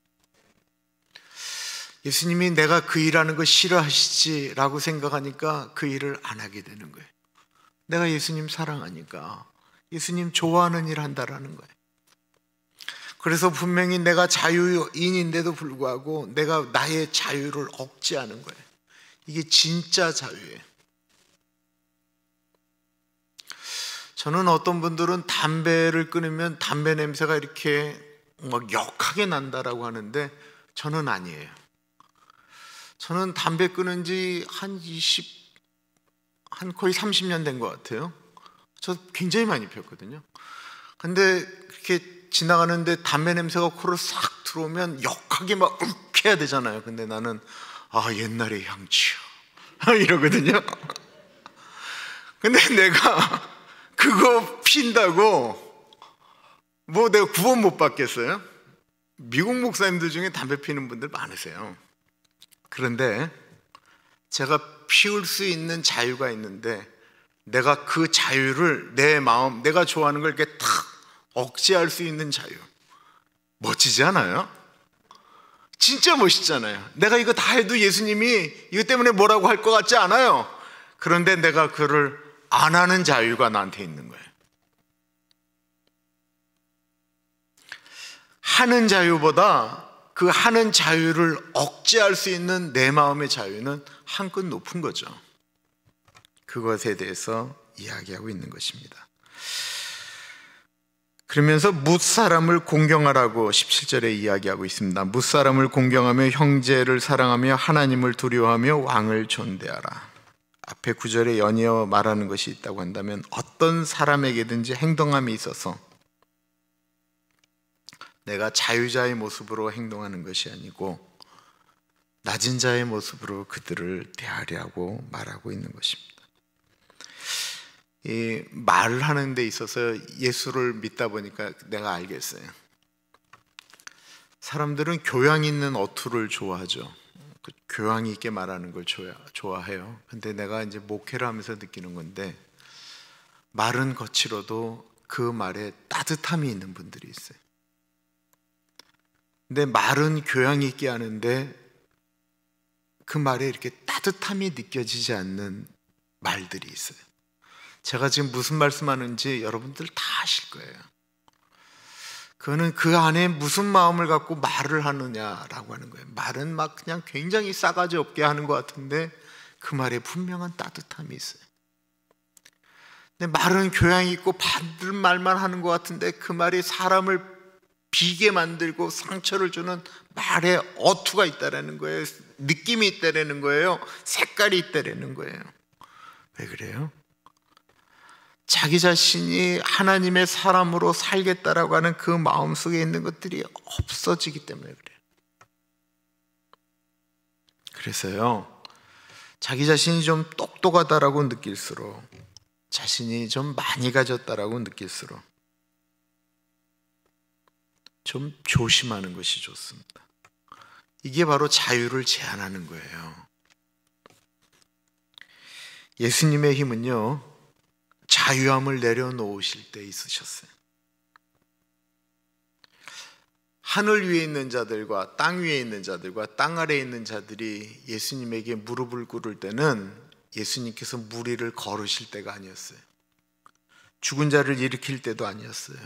예수님이 내가 그 일하는 거 싫어하시지라고 생각하니까 그 일을 안 하게 되는 거예요. 내가 예수님 사랑하니까 예수님 좋아하는 일 한다라는 거예요. 그래서 분명히 내가 자유인인데도 불구하고 내가 나의 자유를 억제하는 거예요. 이게 진짜 자유예요. 저는 어떤 분들은 담배를 끊으면 담배 냄새가 이렇게 막 역하게 난다라고 하는데 저는 아니에요. 저는 담배 끊은 지 한 거의 30년 된 것 같아요. 저 굉장히 많이 피웠거든요. 근데 그렇게 지나가는데 담배 냄새가 코로 싹 들어오면 역하게 막 욱해야 되잖아요. 근데 나는 옛날의 향취야 이러거든요. 근데 내가 그거 핀다고 뭐 내가 구원 못 받겠어요? 미국 목사님들 중에 담배 피는 분들 많으세요. 그런데 제가 피울 수 있는 자유가 있는데 내가 그 자유를 내 마음, 내가 좋아하는 걸 이렇게 탁 억제할 수 있는 자유. 멋지지 않아요? 진짜 멋있잖아요. 내가 이거 다 해도 예수님이 이것 때문에 뭐라고 할 것 같지 않아요. 그런데 내가 그를 안 하는 자유가 나한테 있는 거예요. 하는 자유보다 그 하는 자유를 억제할 수 있는 내 마음의 자유는 한껏 높은 거죠. 그것에 대해서 이야기하고 있는 것입니다. 그러면서 뭇사람을 공경하라고 17절에 이야기하고 있습니다. 뭇사람을 공경하며 형제를 사랑하며 하나님을 두려워하며 왕을 존대하라. 앞에 9절에 연이어 말하는 것이 있다고 한다면 어떤 사람에게든지 행동함에 있어서 내가 자유자의 모습으로 행동하는 것이 아니고 낮은 자의 모습으로 그들을 대하려고 말하고 있는 것입니다. 이 말을 하는 데 있어서 예수를 믿다 보니까 내가 알겠어요. 사람들은 교양 있는 어투를 좋아하죠. 그 교양 있게 말하는 걸 좋아해요. 근데 내가 이제 목회를 하면서 느끼는 건데 말은 거칠어도 그 말에 따뜻함이 있는 분들이 있어요. 근데 말은 교양 있게 하는데 그 말에 이렇게 따뜻함이 느껴지지 않는 말들이 있어요. 제가 지금 무슨 말씀하는지 여러분들 다 아실 거예요. 그거는 그 안에 무슨 마음을 갖고 말을 하느냐라고 하는 거예요. 말은 막 그냥 굉장히 싸가지 없게 하는 것 같은데 그 말에 분명한 따뜻함이 있어요. 근데 말은 교양 있고 받는 말만 하는 것 같은데 그 말이 사람을 비게 만들고 상처를 주는 말에 어투가 있다라는 거예요. 느낌이 있다라는 거예요. 색깔이 있다라는 거예요. 왜 그래요? 자기 자신이 하나님의 사람으로 살겠다라고 하는 그 마음속에 있는 것들이 없어지기 때문에 그래요. 그래서요, 자기 자신이 좀 똑똑하다라고 느낄수록, 자신이 좀 많이 가졌다라고 느낄수록 좀 조심하는 것이 좋습니다. 이게 바로 자유를 제한하는 거예요. 예수님의 힘은요, 자유함을 내려놓으실 때 있으셨어요. 하늘 위에 있는 자들과 땅 위에 있는 자들과 땅 아래에 있는 자들이 예수님에게 무릎을 꿇을 때는 예수님께서 무리를 걸으실 때가 아니었어요. 죽은 자를 일으킬 때도 아니었어요.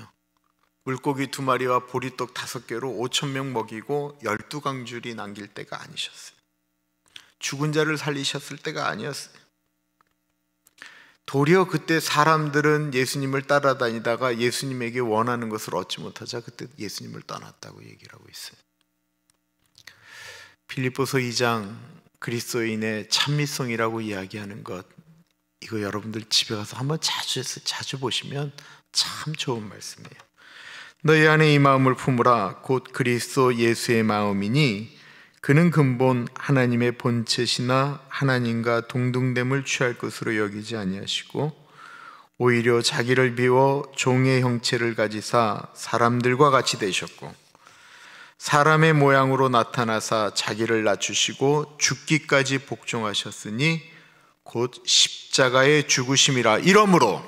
물고기 2마리와 보리떡 5개로 5,000명 먹이고 12강줄이 남길 때가 아니셨어요. 죽은 자를 살리셨을 때가 아니었어요. 도리어 그때 사람들은 예수님을 따라다니다가 예수님에게 원하는 것을 얻지 못하자 그때 예수님을 떠났다고 얘기를 하고 있어요. 빌립보서 2장 그리스도인의 참미성이라고 이야기하는 것, 이거 여러분들 집에 가서 한번 자주 보시면 참 좋은 말씀이에요. 너희 안에 이 마음을 품으라. 곧 그리스도 예수의 마음이니 그는 근본 하나님의 본체시나 하나님과 동등됨을 취할 것으로 여기지 아니하시고 오히려 자기를 비워 종의 형체를 가지사 사람들과 같이 되셨고 사람의 모양으로 나타나사 자기를 낮추시고 죽기까지 복종하셨으니 곧 십자가의 죽으심이라. 이러므로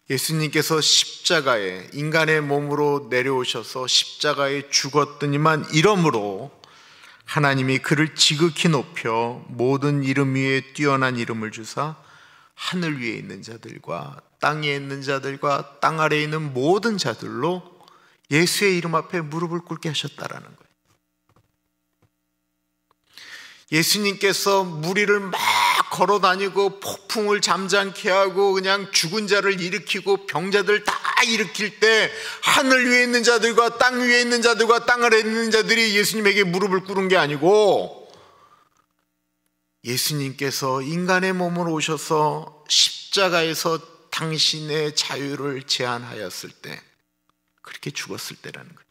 예수님께서 십자가에 인간의 몸으로 내려오셔서 십자가에 죽었더니만 이러므로 하나님이 그를 지극히 높여 모든 이름 위에 뛰어난 이름을 주사 하늘 위에 있는 자들과 땅 위에 있는 자들과 땅 아래에 있는 모든 자들로 예수의 이름 앞에 무릎을 꿇게 하셨다라는 거예요. 예수님께서 무리를 막 걸어다니고 폭풍을 잠잠케 하고 그냥 죽은 자를 일으키고 병자들 다 일으킬 때 하늘 위에 있는 자들과 땅 위에 있는 자들과 땅 아래에 있는 자들이 예수님에게 무릎을 꿇은 게 아니고 예수님께서 인간의 몸으로 오셔서 십자가에서 당신의 자유를 제한하였을 때, 그렇게 죽었을 때라는 거예요.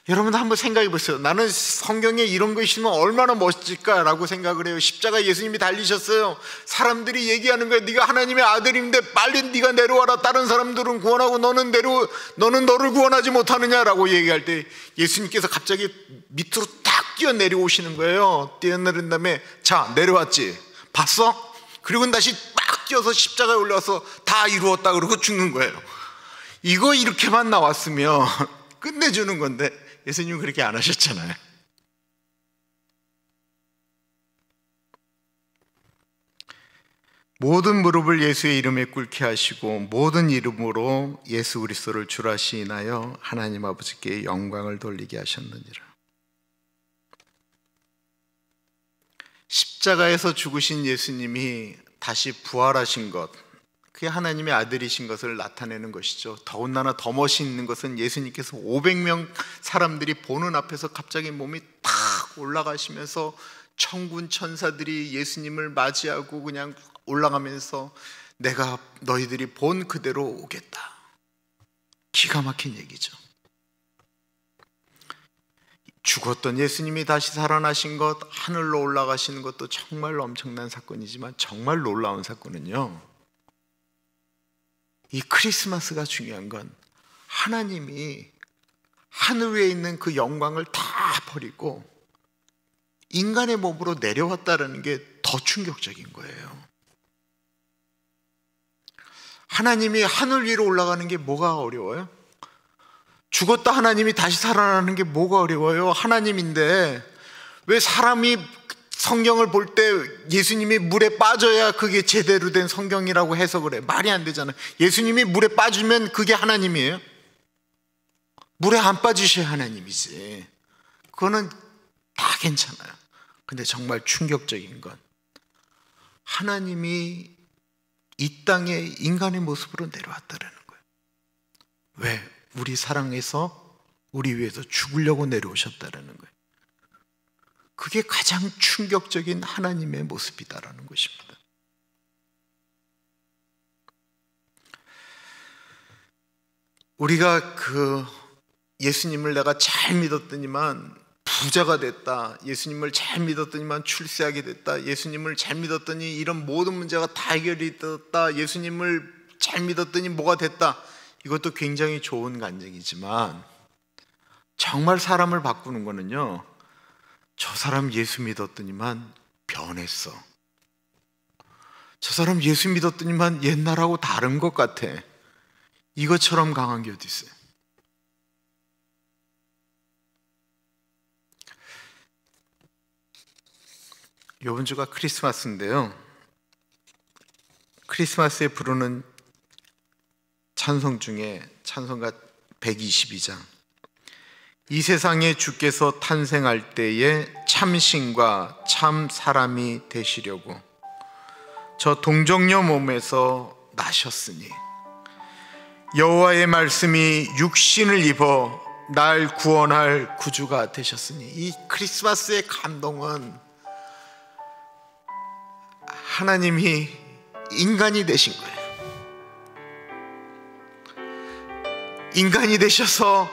여러분 한번 생각해 보세요. 나는 성경에 이런 거 있으면 얼마나 멋질까라고 생각을 해요. 십자가 예수님이 달리셨어요. 사람들이 얘기하는 거예요. 네가 하나님의 아들인데 빨리 네가 내려와라. 다른 사람들은 구원하고 너는 너를 구원하지 못하느냐라고 얘기할 때 예수님께서 갑자기 밑으로 딱 뛰어 내려오시는 거예요. 뛰어내린 다음에 자, 내려왔지? 봤어? 그리고 다시 막 뛰어서 십자가에 올라와서 다 이루었다 그러고 죽는 거예요. 이거 이렇게만 나왔으면 끝내주는 건데 예수님은 그렇게 안 하셨잖아요. 모든 무릎을 예수의 이름에 꿇게 하시고 모든 이름으로 예수 그리스도를 주라 시인하여 하나님 아버지께 영광을 돌리게 하셨느니라. 십자가에서 죽으신 예수님이 다시 부활하신 것, 그게 하나님의 아들이신 것을 나타내는 것이죠. 더군다나 더 멋있는 것은 예수님께서 500명 사람들이 보는 앞에서 갑자기 몸이 탁 올라가시면서 천군 천사들이 예수님을 맞이하고 그냥 올라가면서 내가 너희들이 본 그대로 오겠다. 기가 막힌 얘기죠. 죽었던 예수님이 다시 살아나신 것, 하늘로 올라가시는 것도 정말 엄청난 사건이지만 정말 놀라운 사건은요, 이 크리스마스가 중요한 건 하나님이 하늘 위에 있는 그 영광을 다 버리고 인간의 몸으로 내려왔다는 게 더 충격적인 거예요. 하나님이 하늘 위로 올라가는 게 뭐가 어려워요? 죽었다 하나님이 다시 살아나는 게 뭐가 어려워요? 하나님인데 왜 사람이 성경을 볼 때 예수님이 물에 빠져야 그게 제대로 된 성경이라고 해석을 해? 말이 안 되잖아요. 예수님이 물에 빠지면 그게 하나님이에요? 물에 안 빠지셔야 하나님이지. 그거는 다 괜찮아요. 근데 정말 충격적인 건 하나님이 이 땅에 인간의 모습으로 내려왔다라는 거예요. 왜? 우리 사랑해서 우리 위해서 죽으려고 내려오셨다라는 거예요. 그게 가장 충격적인 하나님의 모습이다라는 것입니다. 우리가 예수님을 내가 잘 믿었더니만 부자가 됐다, 예수님을 잘 믿었더니만 출세하게 됐다, 예수님을 잘 믿었더니 이런 모든 문제가 다 해결이 됐다, 예수님을 잘 믿었더니 뭐가 됐다, 이것도 굉장히 좋은 간증이지만 정말 사람을 바꾸는 거는요, 저 사람 예수 믿었더니만 변했어, 저 사람 예수 믿었더니만 옛날하고 다른 것 같아, 이것처럼 강한 게 어디 있어요? 이번 주가 크리스마스인데요, 크리스마스에 부르는 찬송 중에 찬송가 122장, 이 세상에 주께서 탄생할 때에 참신과 참 사람이 되시려고 저 동정녀 몸에서 나셨으니 여호와의 말씀이 육신을 입어 날 구원할 구주가 되셨으니. 이 크리스마스의 감동은 하나님이 인간이 되신 거예요. 인간이 되셔서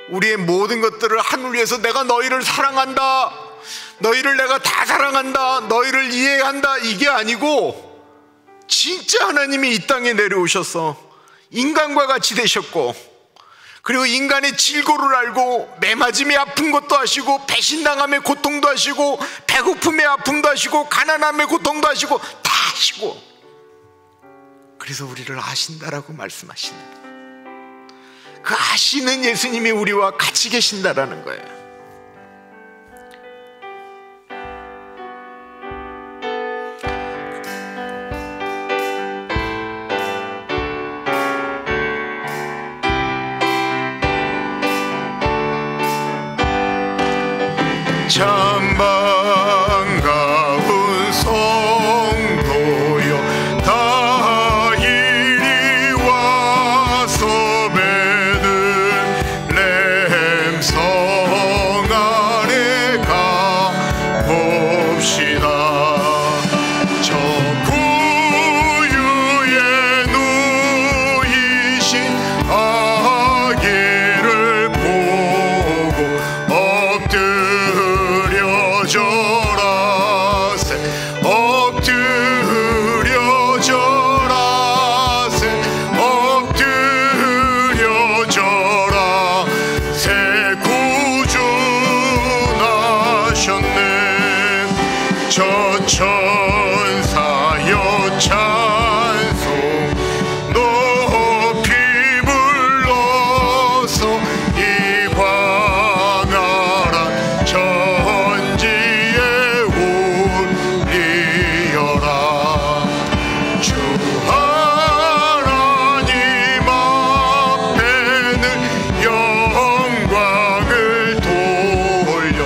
우리의 모든 것들을 하늘 위에서 내가 너희를 사랑한다, 너희를 내가 다 사랑한다, 너희를 이해한다, 이게 아니고 진짜 하나님이 이 땅에 내려오셔서 인간과 같이 되셨고 그리고 인간의 질고를 알고 매맞음이 아픈 것도 아시고 배신당함의 고통도 아시고 배고픔의 아픔도 아시고 가난함의 고통도 아시고 다 아시고, 그래서 우리를 아신다라고 말씀하시는, 그 아시는 예수님이 우리와 같이 계신다라는 거예요. 참 반가운 성도여, 다 이리 와서 베들레헴 성 안에 가봅시다. 저 구유에 누이신 아기를 보고 저 천사여 찬송 높이 불러서 이 광활한 천지에 울리어라. 주 하나님 앞에는 영광을 돌려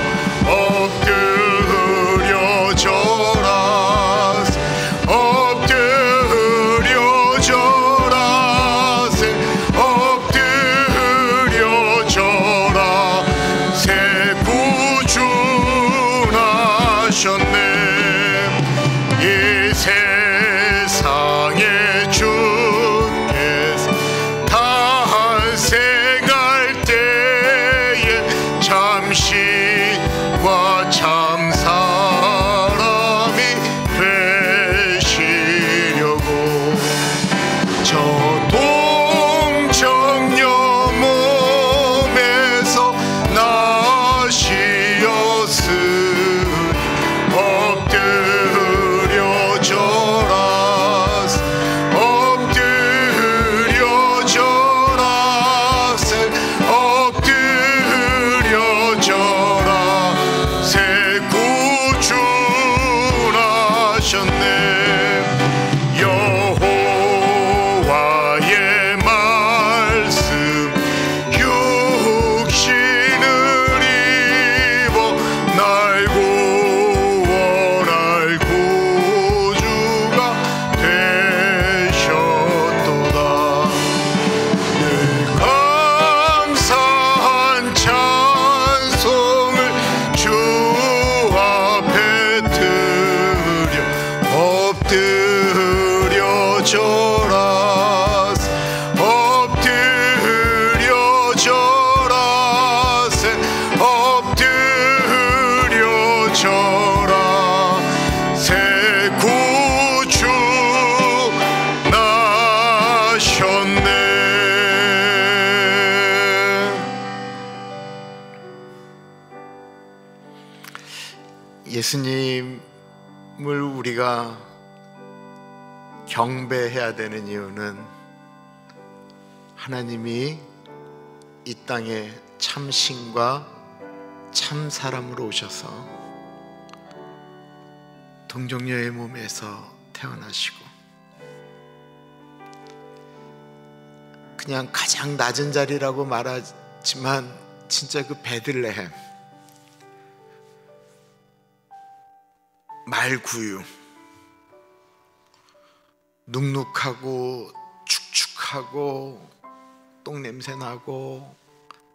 이 세상의 주께서 탄생할 때에 참신과 참 사람이 되시려고 저 동정녀 몸에서 나시었으니 여호와의 말씀 육신을 입어 날 구원할 구주가 되셨도다. 늘 감사한 찬송을 주 앞에 드려 엎드려 절하세, 엎드려 절하세, 엎드려 절하세. 구주 나셨네. 예수님을 우리가 경배해야 되는 이유는 하나님이 이 땅에 참 신과 참 사람으로 오셔서 동정녀의 몸에서 태어나시고 그냥 가장 낮은 자리라고 말하지만 진짜 그 베들레헴 말구유, 눅눅하고 축축하고 똥냄새 나고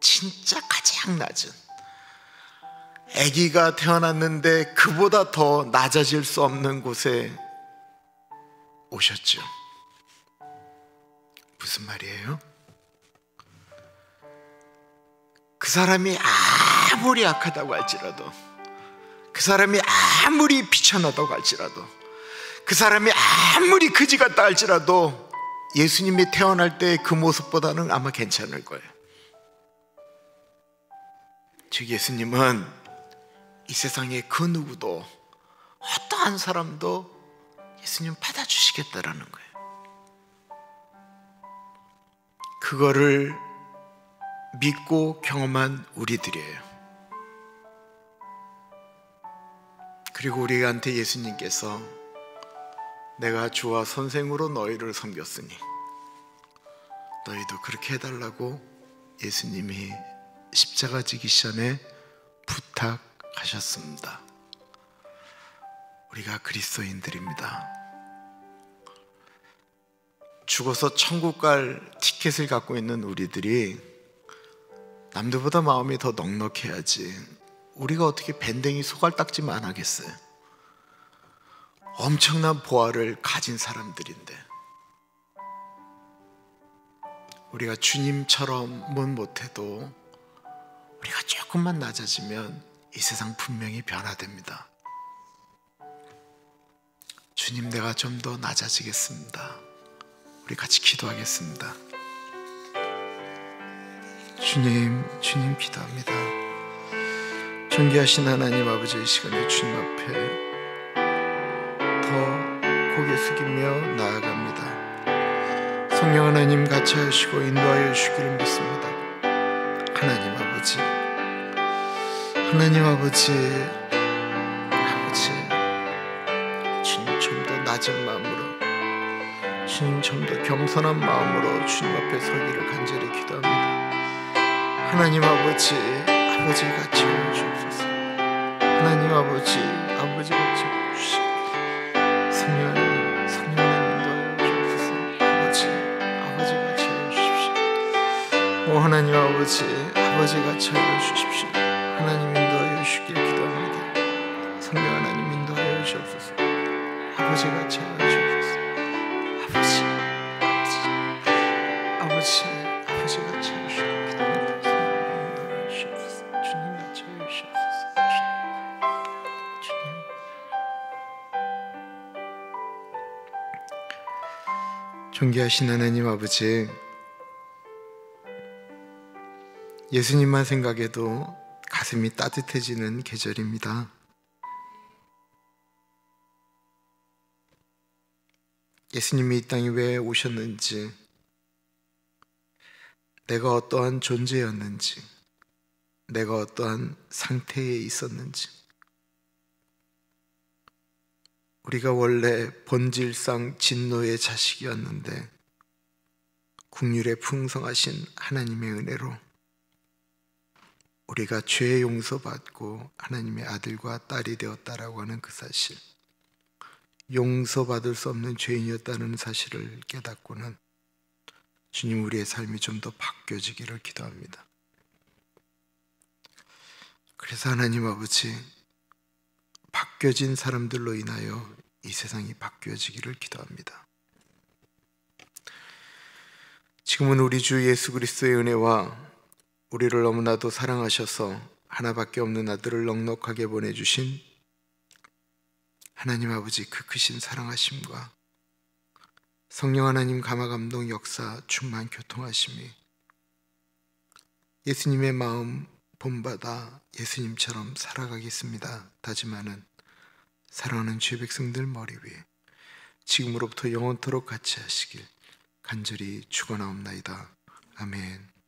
진짜 가장 낮은, 아기가 태어났는데 그보다 더 낮아질 수 없는 곳에 오셨죠. 무슨 말이에요? 그 사람이 아무리 악하다고 할지라도, 그 사람이 아무리 비천하다고 할지라도, 그 사람이 아무리 그지 같다 할지라도 예수님이 태어날 때 그 모습보다는 아마 괜찮을 거예요. 즉 예수님은 이 세상의 그 누구도, 어떠한 사람도 예수님 받아주시겠다라는 거예요. 그거를 믿고 경험한 우리들이에요. 그리고 우리한테 예수님께서 내가 주와 선생으로 너희를 섬겼으니 너희도 그렇게 해달라고 예수님이 십자가 지기 전에 부탁하셨습니다. 우리가 그리스도인들입니다. 죽어서 천국 갈 티켓을 갖고 있는 우리들이 남들보다 마음이 더 넉넉해야지, 우리가 어떻게 밴댕이 소갈딱지만 하겠어요? 엄청난 보화를 가진 사람들인데 우리가 주님처럼은 못해도 우리가 조금만 낮아지면 이 세상 분명히 변화됩니다. 주님, 내가 좀 더 낮아지겠습니다. 우리 같이 기도하겠습니다. 주님 기도합니다. 존귀하신 하나님 아버지의 시간에 주님 앞에 더 고개 숙이며 나아갑니다. 성령 하나님 같이 하시고 인도하여 주시기를 믿습니다. 하나님 아버지, 주님 좀 더 낮은 마음으로, 주님 좀 더 겸손한 마음으로 주님 앞에 서기를 간절히 기도합니다. 하나님 아버지가 채워주옵소서. 하나님 아버지가 채워주시옵소서. 성령 하나님 인도하여 주옵소서. 아버지가 채워주십시오. 오 하나님 아버지가 채워주십시오. 하나님 인도하여 주시길 기도합니다. 성령 하나님 인도하여 주옵소서. 아버지가 채워주옵소서. 아버지가 채워주시길 기도합니다. 주님이 채워주옵소서. 주님. 존귀하신 하나님 아버지, 예수님만 생각해도 가슴이 따뜻해지는 계절입니다. 예수님이 이 땅에 왜 오셨는지, 내가 어떠한 존재였는지, 내가 어떠한 상태에 있었는지, 우리가 원래 본질상 진노의 자식이었는데 긍휼에 풍성하신 하나님의 은혜로 우리가 죄 용서받고 하나님의 아들과 딸이 되었다라고 하는 그 사실, 용서받을 수 없는 죄인이었다는 사실을 깨닫고는 주님, 우리의 삶이 좀 더 바뀌어지기를 기도합니다. 그래서 하나님 아버지, 바뀌어진 사람들로 인하여 이 세상이 바뀌어지기를 기도합니다. 지금은 우리 주 예수 그리스도의 은혜와 우리를 너무나도 사랑하셔서 하나밖에 없는 아들을 넉넉하게 보내주신 하나님 아버지 그 크신 사랑하심과 성령 하나님 감화감동 역사 충만 교통하심이 예수님의 마음 본받아 예수님처럼 살아가겠습니다 다짐하는 사랑하는 죄 백성들 머리 위에 지금으로부터 영원토록 같이 하시길 간절히 축원하옵나이다. 아멘.